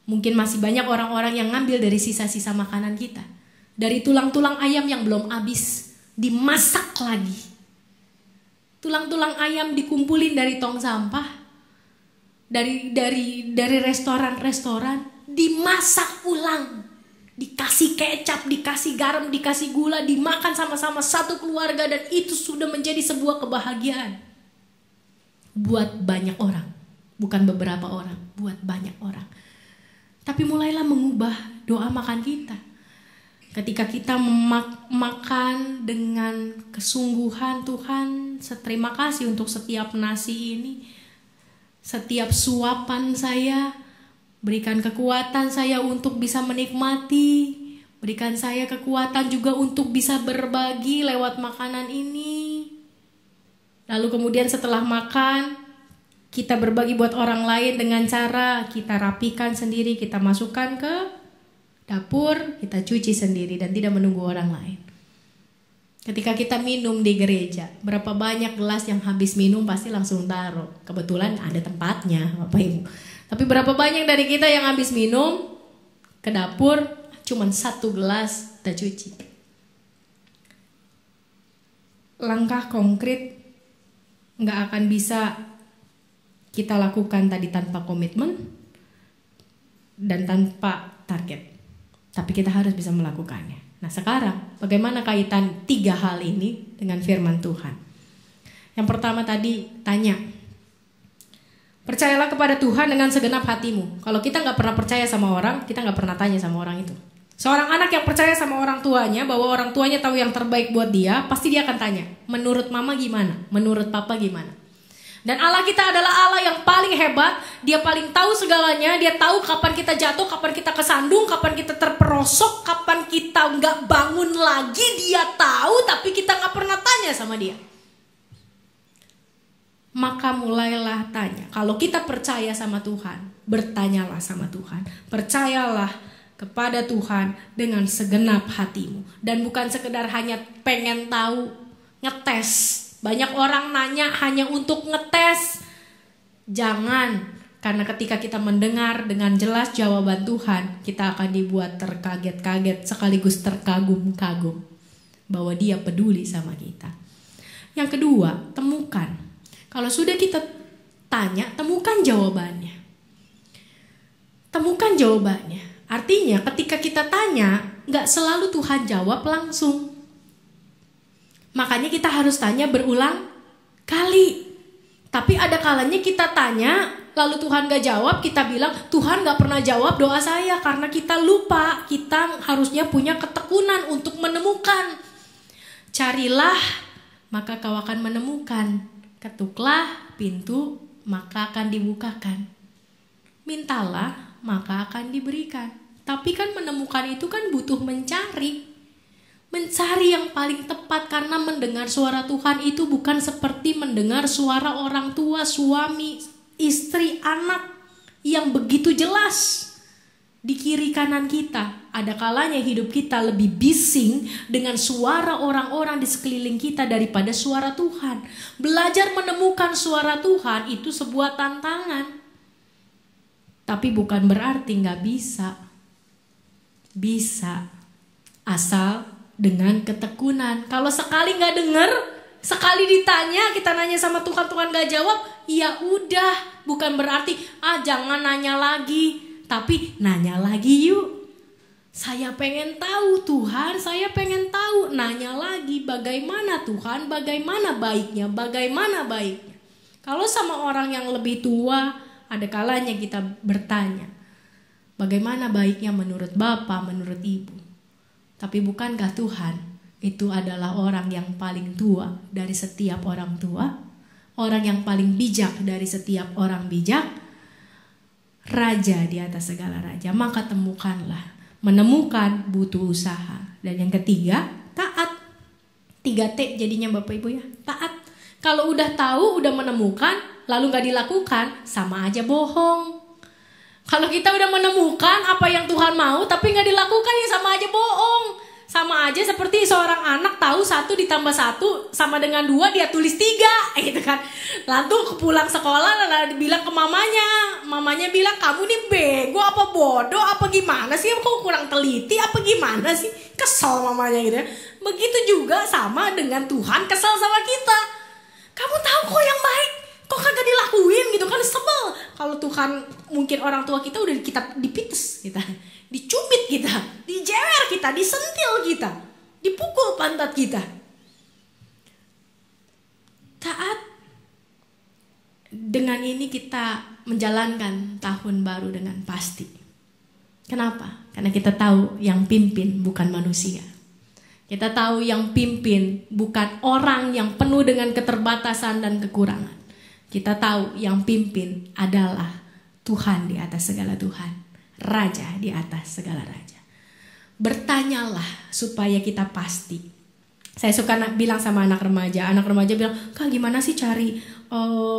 Mungkin masih banyak orang-orang yang ngambil dari sisa-sisa makanan kita. Dari tulang-tulang ayam yang belum habis, dimasak lagi. Tulang-tulang ayam dikumpulin dari tong sampah, dari restoran-restoran, dimasak ulang, dikasih kecap, dikasih garam, dikasih gula, dimakan sama-sama satu keluarga, dan itu sudah menjadi sebuah kebahagiaan buat banyak orang, bukan beberapa orang, buat banyak orang. Tapi mulailah mengubah doa makan kita. Ketika kita makan dengan kesungguhan, Tuhan, terima kasih untuk setiap nasi ini, setiap suapan saya, berikan kekuatan saya untuk bisa menikmati, berikan saya kekuatan juga untuk bisa berbagi lewat makanan ini. Lalu kemudian setelah makan, kita berbagi buat orang lain dengan cara kita rapikan sendiri, kita masukkan ke dapur, kita cuci sendiri dan tidak menunggu orang lain. Ketika kita minum di gereja, berapa banyak gelas yang habis minum pasti langsung taruh. Kebetulan ada tempatnya, Bapak Ibu. Tapi berapa banyak dari kita yang habis minum ke dapur, cuman satu gelas kita cuci. Langkah konkret nggak akan bisa kita lakukan tadi tanpa komitmen dan tanpa target. Tapi kita harus bisa melakukannya. Nah sekarang bagaimana kaitan 3 hal ini dengan firman Tuhan? Yang pertama tadi tanya, percayalah kepada Tuhan dengan segenap hatimu. Kalau kita gak pernah percaya sama orang, kita gak pernah tanya sama orang itu. Seorang anak yang percaya sama orang tuanya, bahwa orang tuanya tahu yang terbaik buat dia, pasti dia akan tanya, menurut mama gimana? Menurut papa gimana? Dan Allah kita adalah Allah yang paling hebat. Dia paling tahu segalanya. Dia tahu kapan kita jatuh, kapan kita kesandung, kapan kita terperosok, kapan kita gak bangun lagi. Dia tahu, tapi kita gak pernah tanya sama dia. Maka mulailah tanya. Kalau kita percaya sama Tuhan, bertanyalah sama Tuhan. Percayalah kepada Tuhan dengan segenap hatimu. Dan bukan sekedar hanya pengen tahu, ngetes. Banyak orang nanya hanya untuk ngetes. Jangan, karena ketika kita mendengar dengan jelas jawaban Tuhan, kita akan dibuat terkaget-kaget sekaligus terkagum-kagum bahwa Dia peduli sama kita. Yang kedua, temukan. Kalau sudah kita tanya, temukan jawabannya. Temukan jawabannya. Artinya ketika kita tanya, gak selalu Tuhan jawab langsung. Makanya kita harus tanya berulang kali. Tapi ada kalanya kita tanya, lalu Tuhan gak jawab, kita bilang Tuhan gak pernah jawab doa saya. Karena kita lupa, kita harusnya punya ketekunan untuk menemukan. Carilah, maka kau akan menemukan. Ketuklah pintu, maka akan dibukakan. Mintalah, maka akan diberikan. Tapi kan menemukan itu kan butuh mencari. Mencari yang paling tepat, karena mendengar suara Tuhan itu bukan seperti mendengar suara orang tua, suami, istri, anak yang begitu jelas di kiri kanan kita. Ada kalanya hidup kita lebih bising dengan suara orang-orang di sekeliling kita daripada suara Tuhan. Belajar menemukan suara Tuhan itu sebuah tantangan. Tapi bukan berarti gak bisa. Bisa, asal dengan ketekunan. Kalau sekali gak denger, sekali ditanya, kita nanya sama Tuhan, Tuhan gak jawab, ya udah, bukan berarti jangan nanya lagi, tapi nanya lagi yuk. Saya pengen tahu Tuhan, saya pengen tahu. Nanya lagi, bagaimana Tuhan, bagaimana baiknya, bagaimana baiknya. Kalau sama orang yang lebih tua, ada kalanya kita bertanya, bagaimana baiknya menurut Bapak, menurut Ibu. Tapi bukankah Tuhan itu adalah orang yang paling tua dari setiap orang tua? Orang yang paling bijak dari setiap orang bijak? Raja di atas segala raja. Maka temukanlah. Menemukan butuh usaha. Dan yang ketiga, taat. 3T jadinya Bapak Ibu ya. Taat. Kalau udah tahu, udah menemukan, lalu gak dilakukan, sama aja bohong. Kalau kita udah menemukan apa yang Tuhan mau tapi gak dilakukan, ya sama aja bohong. Sama aja seperti seorang anak tahu 1 ditambah 1 sama dengan 2, dia tulis 3 gitu kan. Lalu pulang sekolah lalu bilang ke mamanya. Mamanya bilang, kamu nih bego apa bodoh apa gimana sih, kok kurang teliti apa gimana sih. Kesel mamanya gitu ya. Begitu juga sama dengan Tuhan kesel sama kita. Kamu tahu kok yang baik, kok kagak dilakuin gitu kan, sebel. Kalau Tuhan, mungkin orang tua kita udah kita dipites kita, dicubit kita, dijewer kita, disentil kita, dipukul pantat kita. Taat. Dengan ini kita menjalankan tahun baru dengan pasti. Kenapa? Karena kita tahu yang pimpin bukan manusia. Kita tahu yang pimpin bukan orang yang penuh dengan keterbatasan dan kekurangan. Kita tahu yang pimpin adalah Tuhan di atas segala Tuhan, Raja di atas segala Raja. Bertanyalah supaya kita pasti. Saya suka bilang sama anak remaja bilang, Kak gimana sih cari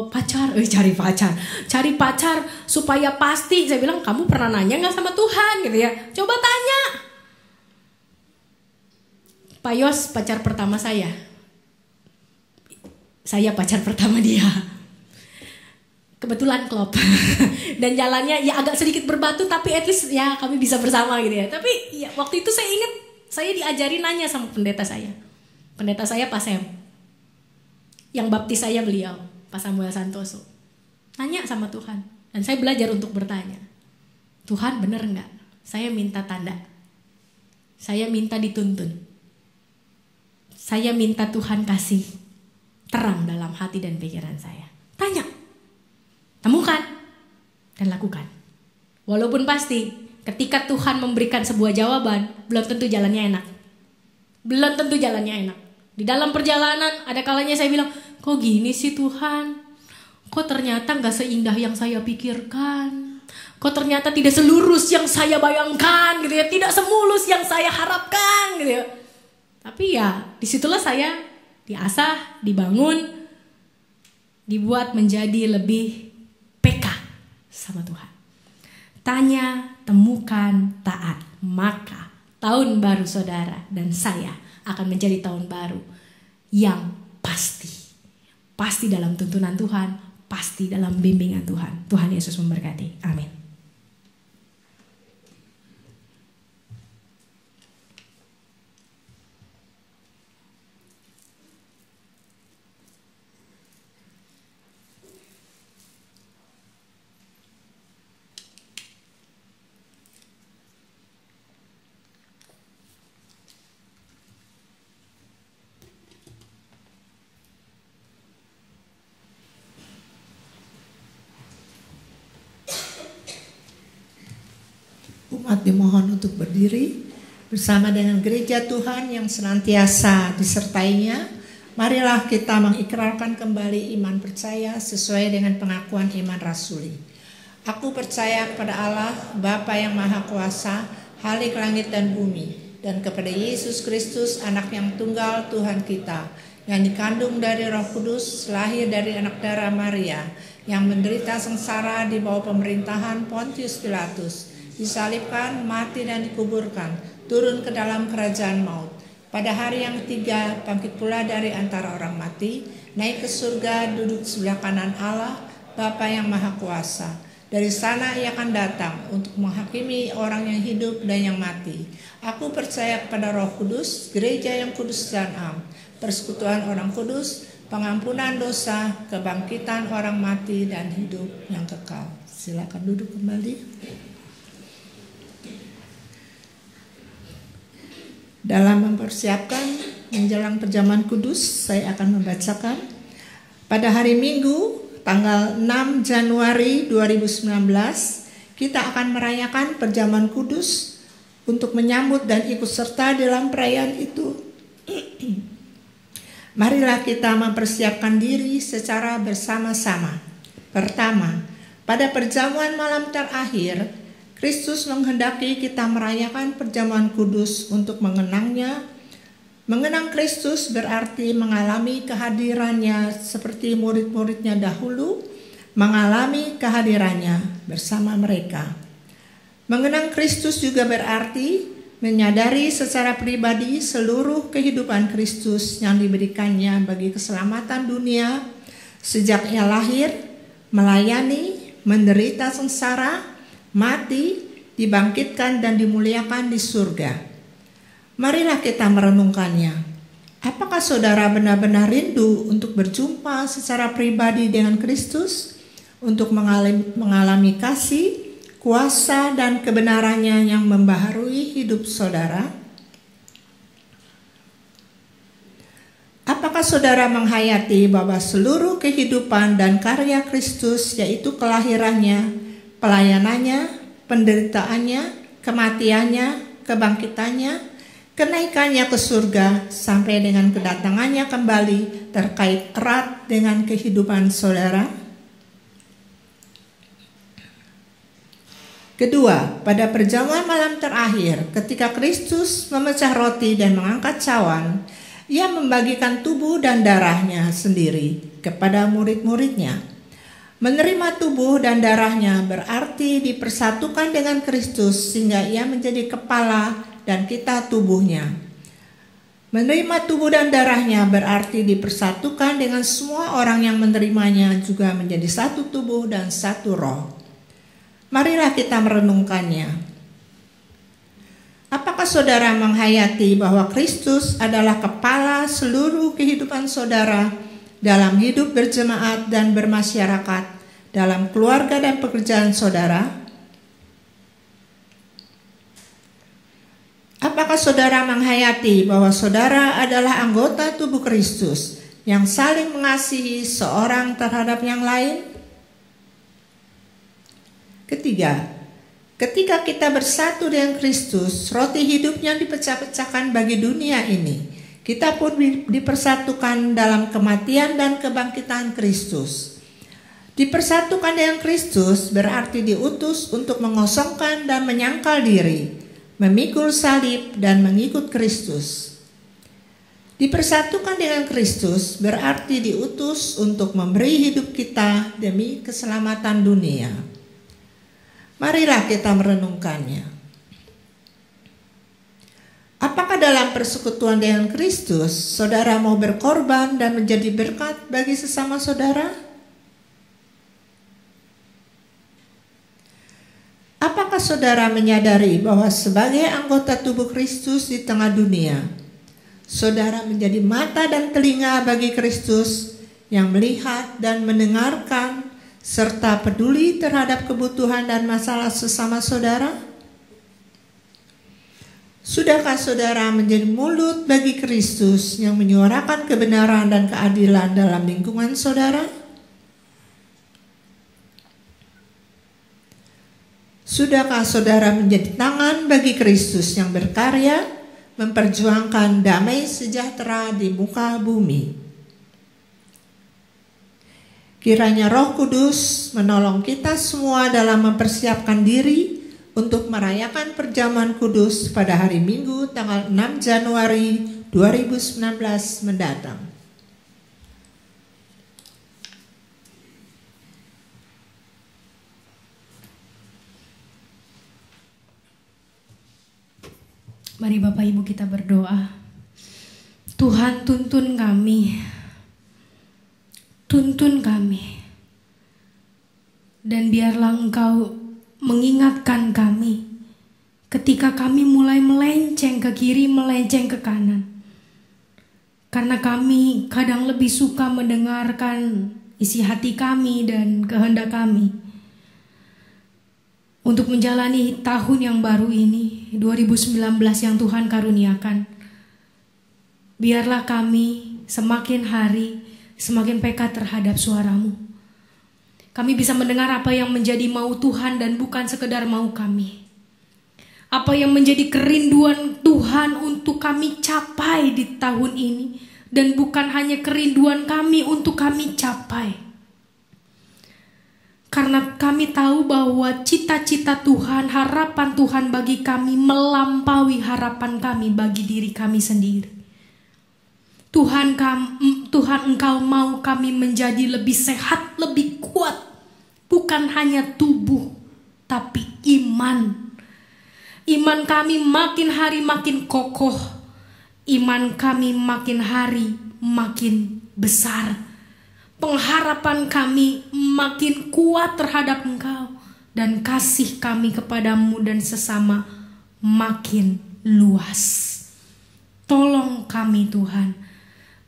pacar? Cari pacar supaya pasti. Saya bilang, kamu pernah nanya gak sama Tuhan gitu ya? Coba tanya. Pak Yos pacar pertama saya pacar pertama dia. Kebetulan klop. Dan jalannya ya agak sedikit berbatu, tapi at least ya kami bisa bersama gitu ya. Tapi ya, waktu itu saya ingat, saya diajari nanya sama pendeta saya. Pendeta saya Pak Sem. Yang baptis saya beliau, Pak Samuel Santoso. Nanya sama Tuhan. Dan saya belajar untuk bertanya. Tuhan benar enggak? Saya minta tanda. Saya minta dituntun. Saya minta Tuhan kasih terang dalam hati dan pikiran saya. Tanya. Temukan. Dan lakukan. Walaupun pasti ketika Tuhan memberikan sebuah jawaban, belum tentu jalannya enak. Belum tentu jalannya enak. Di dalam perjalanan ada kalanya saya bilang, kok gini sih Tuhan? Kok ternyata gak seindah yang saya pikirkan? Kok ternyata tidak selurus yang saya bayangkan gitu ya? Tidak semulus yang saya harapkan gitu ya? Tapi ya disitulah saya diasah, dibangun, dibuat menjadi lebih peka sama Tuhan. Tanya, temukan, taat. Maka tahun baru saudara dan saya akan menjadi tahun baru yang pasti. Pasti dalam tuntunan Tuhan, pasti dalam bimbingan Tuhan. Tuhan Yesus memberkati. Amin. Umat dimohon untuk berdiri bersama dengan gereja Tuhan yang senantiasa disertainya. Marilah kita mengikrarkan kembali iman percaya sesuai dengan pengakuan iman rasuli. Aku percaya kepada Allah, Bapa yang Maha Kuasa, Khalik langit dan bumi, dan kepada Yesus Kristus, anak yang tunggal Tuhan kita, yang dikandung dari Roh Kudus, lahir dari anak darah Maria, yang menderita sengsara di bawah pemerintahan Pontius Pilatus, disalibkan, mati dan dikuburkan, turun ke dalam kerajaan maut. Pada hari yang ketiga, bangkit pula dari antara orang mati, naik ke surga, duduk sebelah kanan Allah, Bapa yang Maha Kuasa. Dari sana ia akan datang untuk menghakimi orang yang hidup dan yang mati. Aku percaya kepada Roh Kudus, gereja yang kudus dan am, persekutuan orang kudus, pengampunan dosa, kebangkitan orang mati dan hidup yang kekal. Silakan duduk kembali. Dalam mempersiapkan menjelang perjamuan kudus, saya akan membacakan pada hari Minggu tanggal 6 Januari 2019 kita akan merayakan perjamuan kudus untuk menyambut dan ikut serta dalam perayaan itu. Marilah kita mempersiapkan diri secara bersama-sama. Pertama, pada perjamuan malam terakhir Kristus menghendaki kita merayakan perjamuan kudus untuk mengenangnya. Mengenang Kristus berarti mengalami kehadirannya seperti murid-muridnya dahulu mengalami kehadirannya bersama mereka. Mengenang Kristus juga berarti menyadari secara pribadi seluruh kehidupan Kristus yang diberikannya bagi keselamatan dunia sejak ia lahir, melayani, menderita sengsara, mati, dibangkitkan dan dimuliakan di surga. Marilah kita merenungkannya. Apakah saudara benar-benar rindu untuk berjumpa secara pribadi dengan Kristus, untuk mengalami kasih, kuasa, dan kebenarannya yang membaharui hidup saudara? Apakah saudara menghayati bahwa seluruh kehidupan dan karya Kristus, yaitu kelahirannya, pelayanannya, penderitaannya, kematiannya, kebangkitannya, kenaikannya ke surga, sampai dengan kedatangannya kembali, terkait erat dengan kehidupan saudara? Kedua, pada perjamuan malam terakhir, ketika Kristus memecah roti dan mengangkat cawan, Ia membagikan tubuh dan darahnya sendiri kepada murid-muridnya. Menerima tubuh dan darahnya berarti dipersatukan dengan Kristus sehingga Ia menjadi kepala dan kita tubuhnya. Menerima tubuh dan darahnya berarti dipersatukan dengan semua orang yang menerimanya juga menjadi satu tubuh dan satu roh. Marilah kita merenungkannya. Apakah saudara menghayati bahwa Kristus adalah kepala seluruh kehidupan saudara dalam hidup berjemaat dan bermasyarakat, dalam keluarga dan pekerjaan saudara? Apakah saudara menghayati bahwa saudara adalah anggota tubuh Kristus yang saling mengasihi seorang terhadap yang lain? Ketiga, ketika kita bersatu dengan Kristus, roti hidup yang dipecah-pecahkan bagi dunia ini, kita pun dipersatukan dalam kematian dan kebangkitan Kristus. Dipersatukan dengan Kristus berarti diutus untuk mengosongkan dan menyangkal diri, memikul salib dan mengikut Kristus. Dipersatukan dengan Kristus berarti diutus untuk memberi hidup kita demi keselamatan dunia. Marilah kita merenungkannya. Apakah dalam persekutuan dengan Kristus, saudara mau berkorban dan menjadi berkat bagi sesama saudara? Apakah saudara menyadari bahwa sebagai anggota tubuh Kristus di tengah dunia, saudara menjadi mata dan telinga bagi Kristus yang melihat dan mendengarkan serta peduli terhadap kebutuhan dan masalah sesama saudara? Sudahkah saudara menjadi mulut bagi Kristus yang menyuarakan kebenaran dan keadilan dalam lingkungan saudara? Sudahkah saudara menjadi tangan bagi Kristus yang berkarya memperjuangkan damai sejahtera di muka bumi? Kiranya Roh Kudus menolong kita semua dalam mempersiapkan diri untuk merayakan perjamuan kudus pada hari Minggu tanggal 6 Januari 2019 mendatang. Mari Bapak Ibu kita berdoa. Tuhan, tuntun kami. Tuntun kami, dan biarlah Engkau mengingatkan kami ketika kami mulai melenceng ke kiri, melenceng ke kanan. Karena kami kadang lebih suka mendengarkan isi hati kami dan kehendak kami. Untuk menjalani tahun yang baru ini, 2019 yang Tuhan karuniakan, biarlah kami semakin hari semakin peka terhadap suara-Mu. Kami bisa mendengar apa yang menjadi mau Tuhan dan bukan sekedar mau kami. Apa yang menjadi kerinduan Tuhan untuk kami capai di tahun ini. Dan bukan hanya kerinduan kami untuk kami capai. Karena kami tahu bahwa cita-cita Tuhan, harapan Tuhan bagi kami melampaui harapan kami bagi diri kami sendiri. Tuhan, Engkau mau kami menjadi lebih sehat, lebih kuat. Bukan hanya tubuh, tapi iman. Iman kami makin hari makin kokoh. Iman kami makin hari makin besar. Pengharapan kami makin kuat terhadap Engkau. Dan kasih kami kepadamu dan sesama makin luas. Tolong kami Tuhan.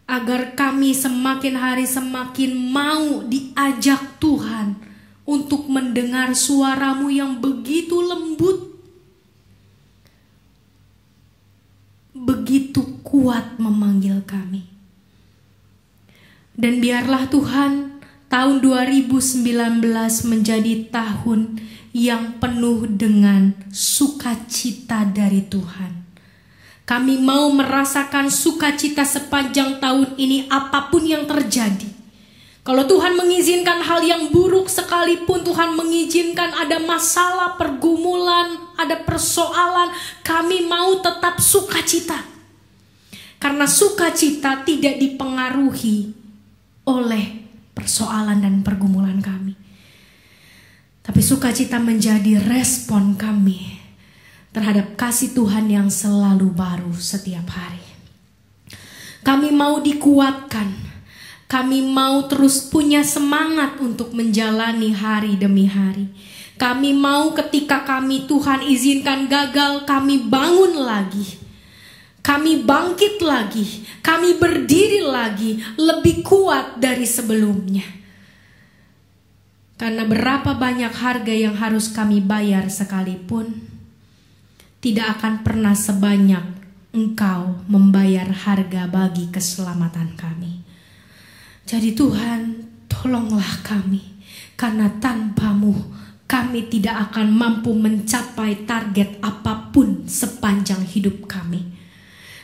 agar kami semakin hari semakin mau diajak Tuhan untuk mendengar suara-Mu yang begitu lembut, begitu kuat memanggil kami. Dan biarlah Tuhan, tahun 2019 menjadi tahun yang penuh dengan sukacita dari Tuhan. Kami mau merasakan sukacita sepanjang tahun ini apapun yang terjadi. Kalau Tuhan mengizinkan hal yang buruk sekalipun, Tuhan mengizinkan ada masalah, pergumulan, ada persoalan, kami mau tetap sukacita. Karena sukacita tidak dipengaruhi oleh persoalan dan pergumulan kami. Tapi sukacita menjadi respon kami terhadap kasih Tuhan yang selalu baru setiap hari. Kami mau dikuatkan. Kami mau terus punya semangat untuk menjalani hari demi hari. Kami mau ketika kami Tuhan izinkan gagal, kami bangun lagi. Kami bangkit lagi, kami berdiri lagi lebih kuat dari sebelumnya. Karena berapa banyak harga yang harus kami bayar sekalipun, tidak akan pernah sebanyak Engkau membayar harga bagi keselamatan kami. Jadi Tuhan, tolonglah kami, karena tanpa-Mu kami tidak akan mampu mencapai target apapun sepanjang hidup kami.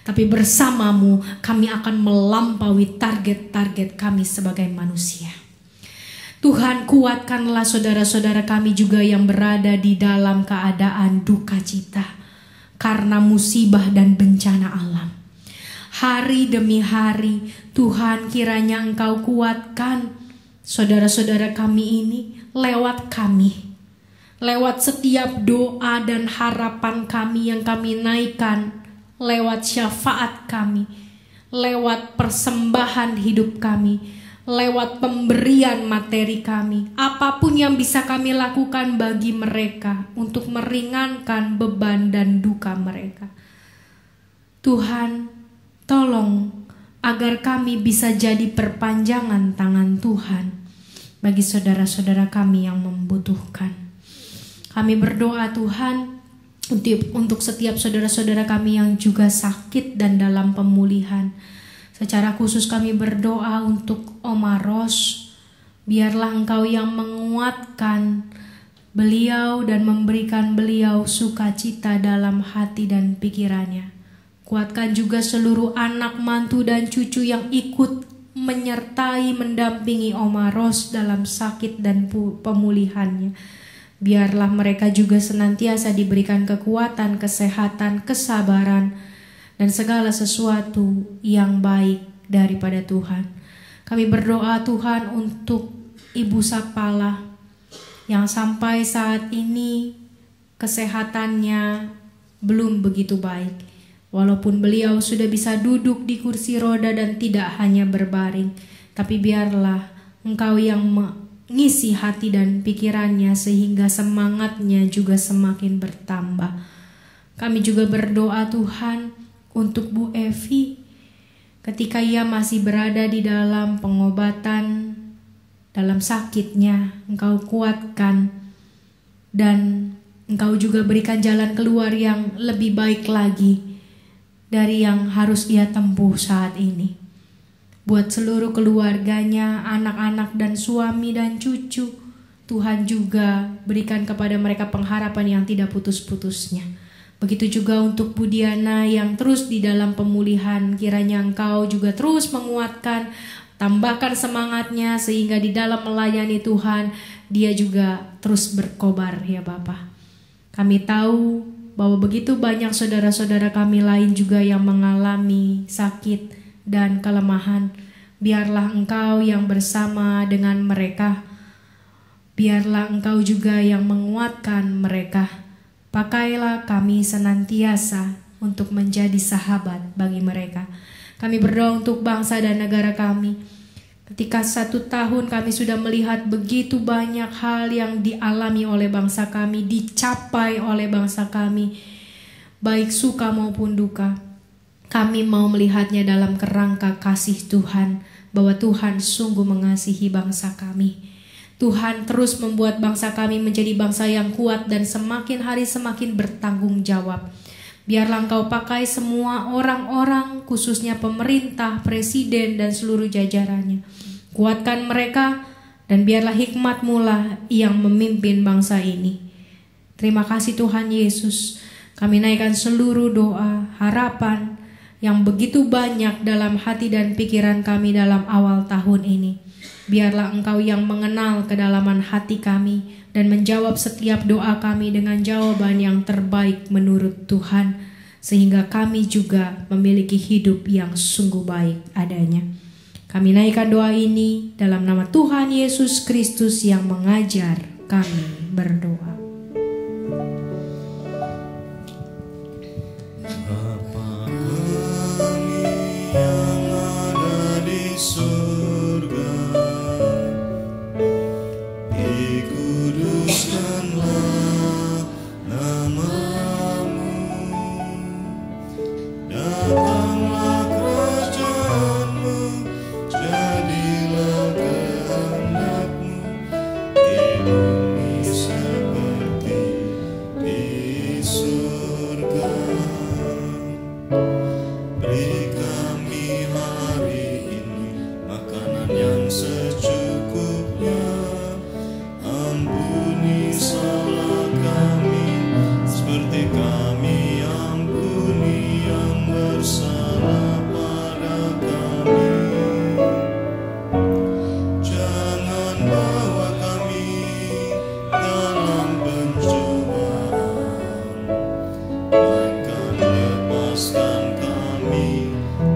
Tapi bersama-Mu kami akan melampaui target-target kami sebagai manusia. Tuhan, kuatkanlah saudara-saudara kami juga yang berada di dalam keadaan duka cita karena musibah dan bencana alam. Hari demi hari Tuhan, kiranya Engkau kuatkan saudara-saudara kami ini lewat kami. Lewat setiap doa dan harapan kami yang kami naikkan, lewat syafaat kami, lewat persembahan hidup kami, lewat pemberian materi kami, apapun yang bisa kami lakukan bagi mereka untuk meringankan beban dan duka mereka. Tuhan, tolong agar kami bisa jadi perpanjangan tangan Tuhan bagi saudara-saudara kami yang membutuhkan. Kami berdoa Tuhan, untuk setiap saudara-saudara kami yang juga sakit dan dalam pemulihan. Secara khusus kami berdoa untuk Oma Ros. Biarlah Engkau yang menguatkan beliau dan memberikan beliau sukacita dalam hati dan pikirannya. Kuatkan juga seluruh anak, mantu dan cucu yang ikut menyertai, mendampingi Oma Ros dalam sakit dan pemulihannya. Biarlah mereka juga senantiasa diberikan kekuatan, kesehatan, kesabaran, dan segala sesuatu yang baik daripada Tuhan. Kami berdoa Tuhan untuk Ibu Sapala yang sampai saat ini kesehatannya belum begitu baik. Walaupun beliau sudah bisa duduk di kursi roda dan tidak hanya berbaring, tapi biarlah Engkau yang ngisi hati dan pikirannya sehingga semangatnya juga semakin bertambah. Kami juga berdoa Tuhan untuk Bu Evi ketika ia masih berada di dalam pengobatan, dalam sakitnya. Engkau kuatkan dan Engkau juga berikan jalan keluar yang lebih baik lagi dari yang harus ia tempuh saat ini. Buat seluruh keluarganya, anak-anak dan suami dan cucu, Tuhan juga berikan kepada mereka pengharapan yang tidak putus-putusnya. Begitu juga untuk Bu Diana yang terus di dalam pemulihan, kiranya Engkau juga terus menguatkan, tambahkan semangatnya sehingga di dalam melayani Tuhan, dia juga terus berkobar ya Bapa. Kami tahu bahwa begitu banyak saudara-saudara kami lain juga yang mengalami sakit dan kelemahan. Biarlah Engkau yang bersama dengan mereka. Biarlah Engkau juga yang menguatkan mereka. Pakailah kami senantiasa untuk menjadi sahabat bagi mereka. Kami berdoa untuk bangsa dan negara kami. Ketika 1 tahun kami sudah melihat begitu banyak hal yang dialami oleh bangsa kami, dicapai oleh bangsa kami, baik suka maupun duka. Kami mau melihatnya dalam kerangka kasih Tuhan, bahwa Tuhan sungguh mengasihi bangsa kami. Tuhan terus membuat bangsa kami menjadi bangsa yang kuat dan semakin hari semakin bertanggung jawab. Biarlah Engkau pakai semua orang-orang, khususnya pemerintah, presiden, dan seluruh jajarannya. Kuatkan mereka, dan biarlah hikmat-Mu lah yang memimpin bangsa ini. Terima kasih Tuhan Yesus. Kami naikkan seluruh doa, harapan yang begitu banyak dalam hati dan pikiran kami dalam awal tahun ini. Biarlah Engkau yang mengenal kedalaman hati kami dan menjawab setiap doa kami dengan jawaban yang terbaik menurut Tuhan, sehingga kami juga memiliki hidup yang sungguh baik adanya. Kami naikkan doa ini dalam nama Tuhan Yesus Kristus yang mengajar kami berdoa. Bapa kami yang ada di surga, dikuduskanlah nama-Mu, datanglah kerajaan-Mu, jadilah kehendak-Mu di bumi seperti di surga. Beri kami hari ini makanan yang secukupnya. Ampuni salah kami seperti kami ampuni yang bersalah pada kami. Jangan bawa kami dalam pencobaan, melainkan lepaskan kami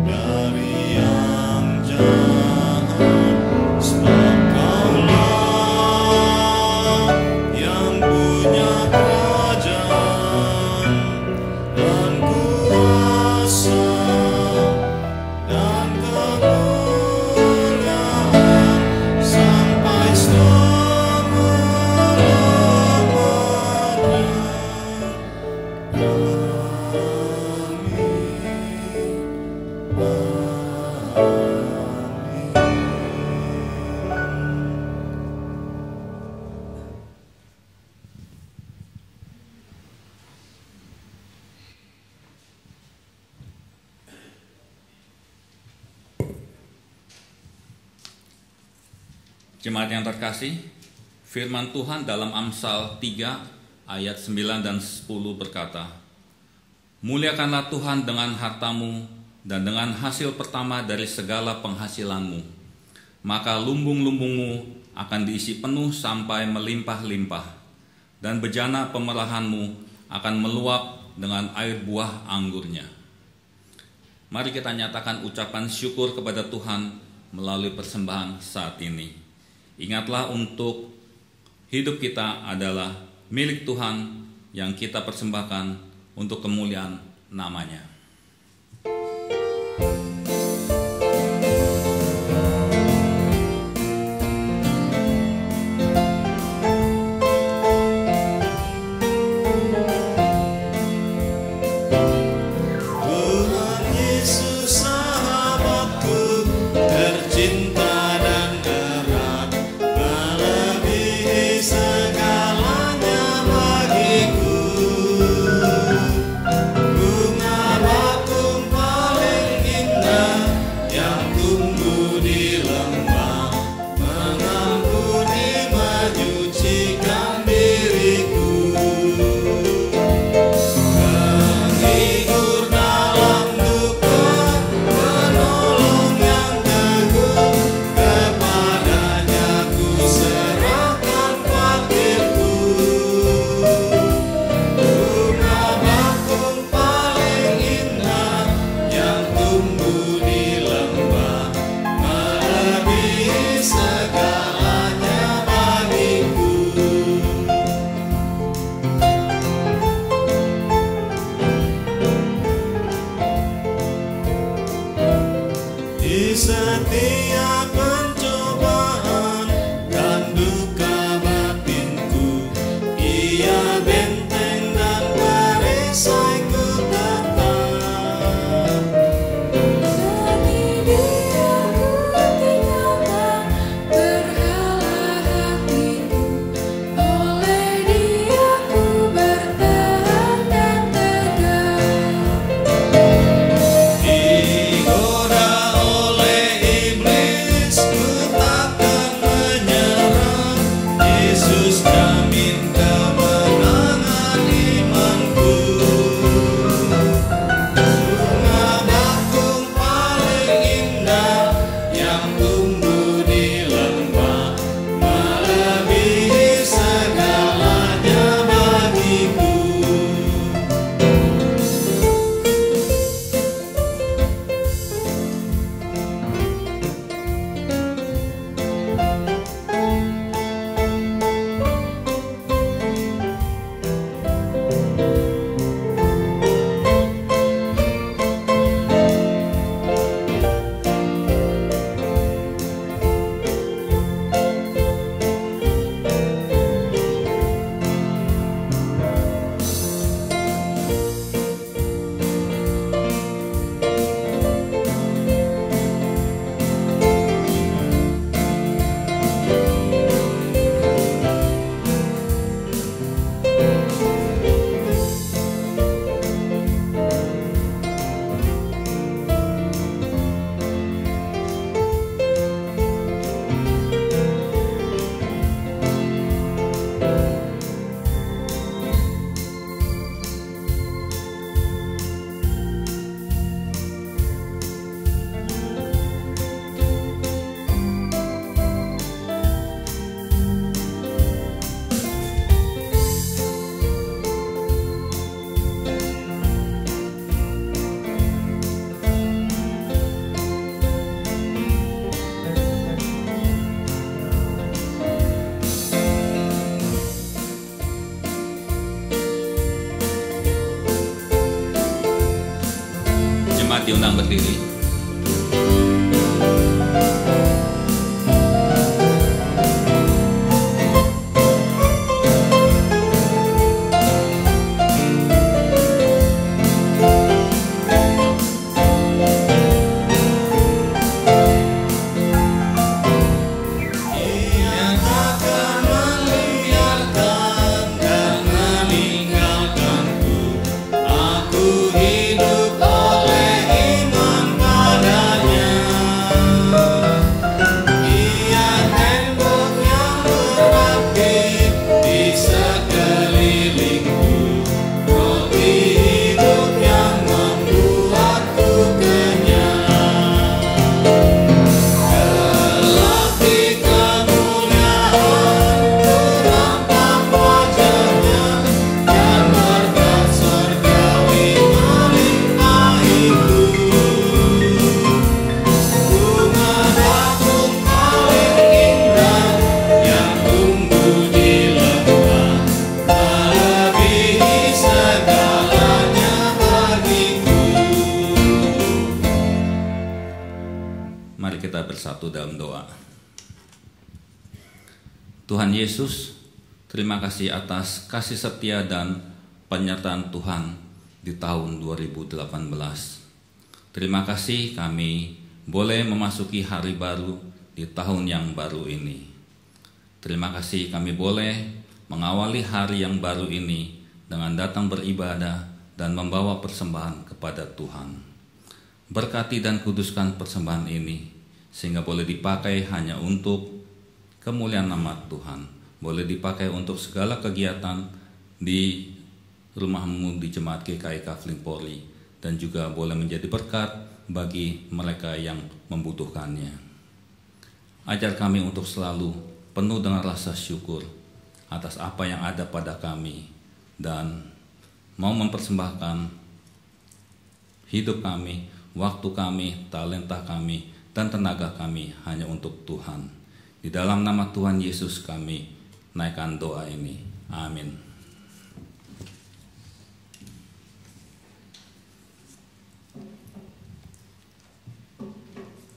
dari yang jahat. Sebab Kaulah yang punya kerajaan dan kuasa dan kemuliaan sampai selama-lamanya. Jemaat yang terkasih, firman Tuhan dalam Amsal 3 ayat 9 dan 10 berkata, "Muliakanlah Tuhan dengan hartamu dan dengan hasil pertama dari segala penghasilanmu, maka lumbung-lumbungmu akan diisi penuh sampai melimpah-limpah, dan bejana pemerahanmu akan meluap dengan air buah anggurnya." Mari kita nyatakan ucapan syukur kepada Tuhan melalui persembahan saat ini. Ingatlah, untuk hidup kita adalah milik Tuhan yang kita persembahkan untuk kemuliaan nama-Nya. Tuhan Yesus sahabatku tercinta dan erat, melebihi segalanya bagiku. Bunga bakung paling indah yang tumbuh di lembah, mengampuni menyucikan diriku. Menghibur dalam duka, menolong yang teguh, kepadanya ku serahkan khawatirku. Bunga bakung paling indah yang tumbuh di lembah, melebihi segalanya bagiku. Di setiap pencobaan dan duka batinku, Ia benteng dan perisaiku tetap. Jemaat diundang berdiri. Bersatu dalam doa. Tuhan Yesus, terima kasih atas kasih setia dan penyertaan Tuhan di tahun 2018. Terima kasih kami boleh memasuki hari baru di tahun yang baru ini. Terima kasih kami boleh mengawali hari yang baru ini dengan datang beribadah dan membawa persembahan kepada Tuhan. Berkati dan kuduskan persembahan ini, sehingga boleh dipakai hanya untuk kemuliaan nama Tuhan, boleh dipakai untuk segala kegiatan di rumahmu di Jemaat GKI Kafling Polri, dan juga boleh menjadi berkat bagi mereka yang membutuhkannya. Ajar kami untuk selalu penuh dengan rasa syukur atas apa yang ada pada kami, dan mau mempersembahkan hidup kami, waktu kami, talenta kami, dan tenaga kami hanya untuk Tuhan. Di dalam nama Tuhan Yesus kami naikkan doa ini. Amin.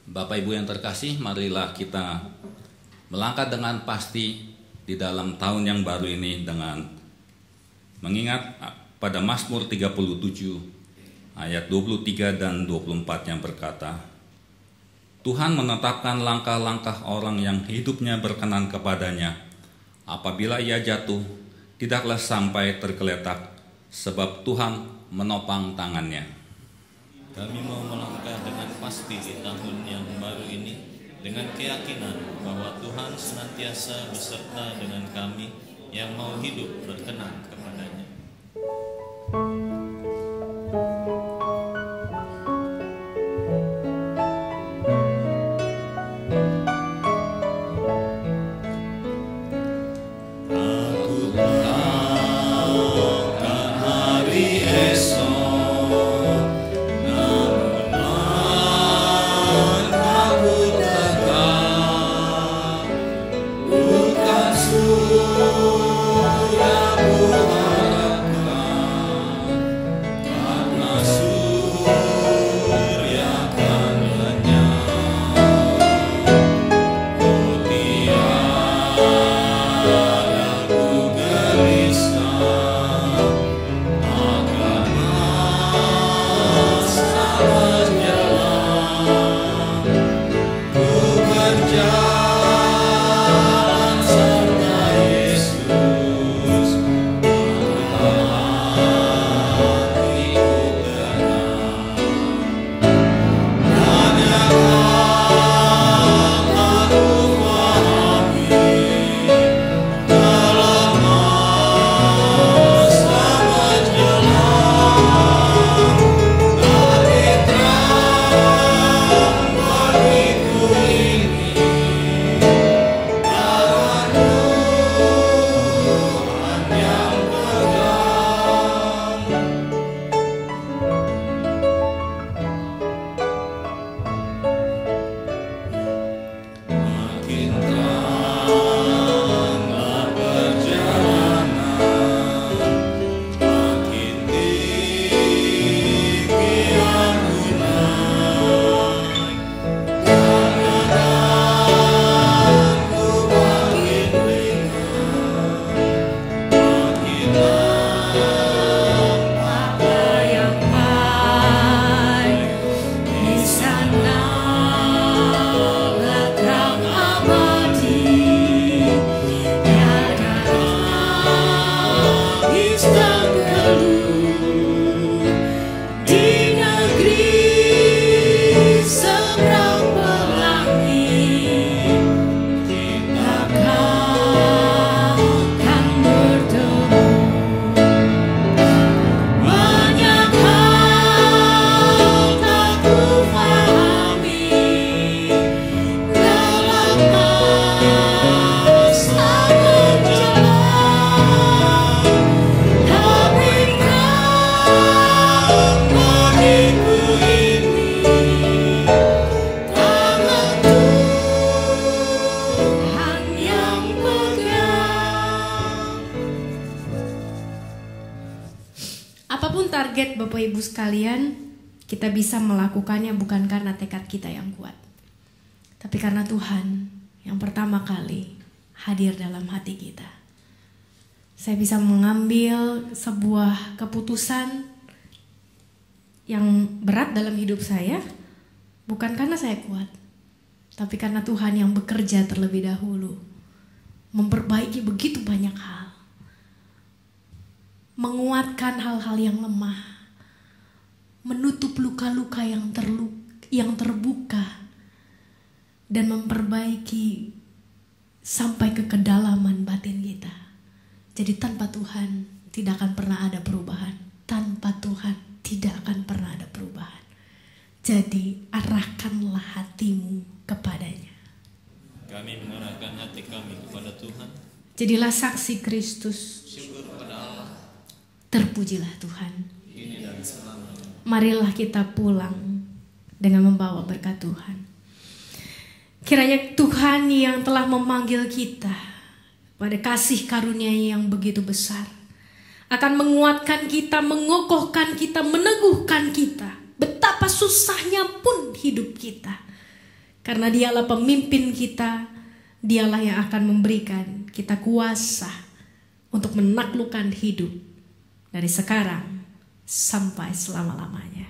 Bapak Ibu yang terkasih, marilah kita melangkah dengan pasti di dalam tahun yang baru ini dengan mengingat pada Mazmur 37 ayat 23 dan 24 yang berkata, Tuhan menetapkan langkah-langkah orang yang hidupnya berkenan kepadanya. Apabila ia jatuh, tidaklah sampai tergeletak, sebab Tuhan menopang tangannya. Kami mau melangkah dengan pasti di tahun yang baru ini dengan keyakinan bahwa Tuhan senantiasa beserta dengan kami yang mau hidup berkenan kepadanya. Bukan surga, bukan Apapun target Bapak Ibu sekalian, kita bisa melakukannya bukan karena tekad kita yang kuat, tapi karena Tuhan yang pertama kali hadir dalam hati kita. Saya bisa mengambil sebuah keputusan yang berat dalam hidup saya, bukan karena saya kuat, tapi karena Tuhan yang bekerja terlebih dahulu, memperbaiki begitu banyak hal, menguatkan hal-hal yang lemah, menutup luka-luka yang terbuka, dan memperbaiki sampai ke kedalaman batin kita. Jadi tanpa Tuhan tidak akan pernah ada perubahan. Tanpa Tuhan tidak akan pernah ada perubahan. Jadi arahkanlah hatimu kepadanya. Kami mengarahkan hati kami kepada Tuhan. Jadilah saksi Kristus. Syukur kepada Allah. Terpujilah Tuhan. Kini dan selamanya. Marilah kita pulang dengan membawa berkat Tuhan. Kiranya Tuhan yang telah memanggil kita pada kasih karunia yang begitu besar akan menguatkan kita, mengokohkan kita, meneguhkan kita, betapa susahnya pun hidup kita. Karena Dialah pemimpin kita, Dialah yang akan memberikan kita kuasa untuk menaklukkan hidup dari sekarang sampai selama-lamanya.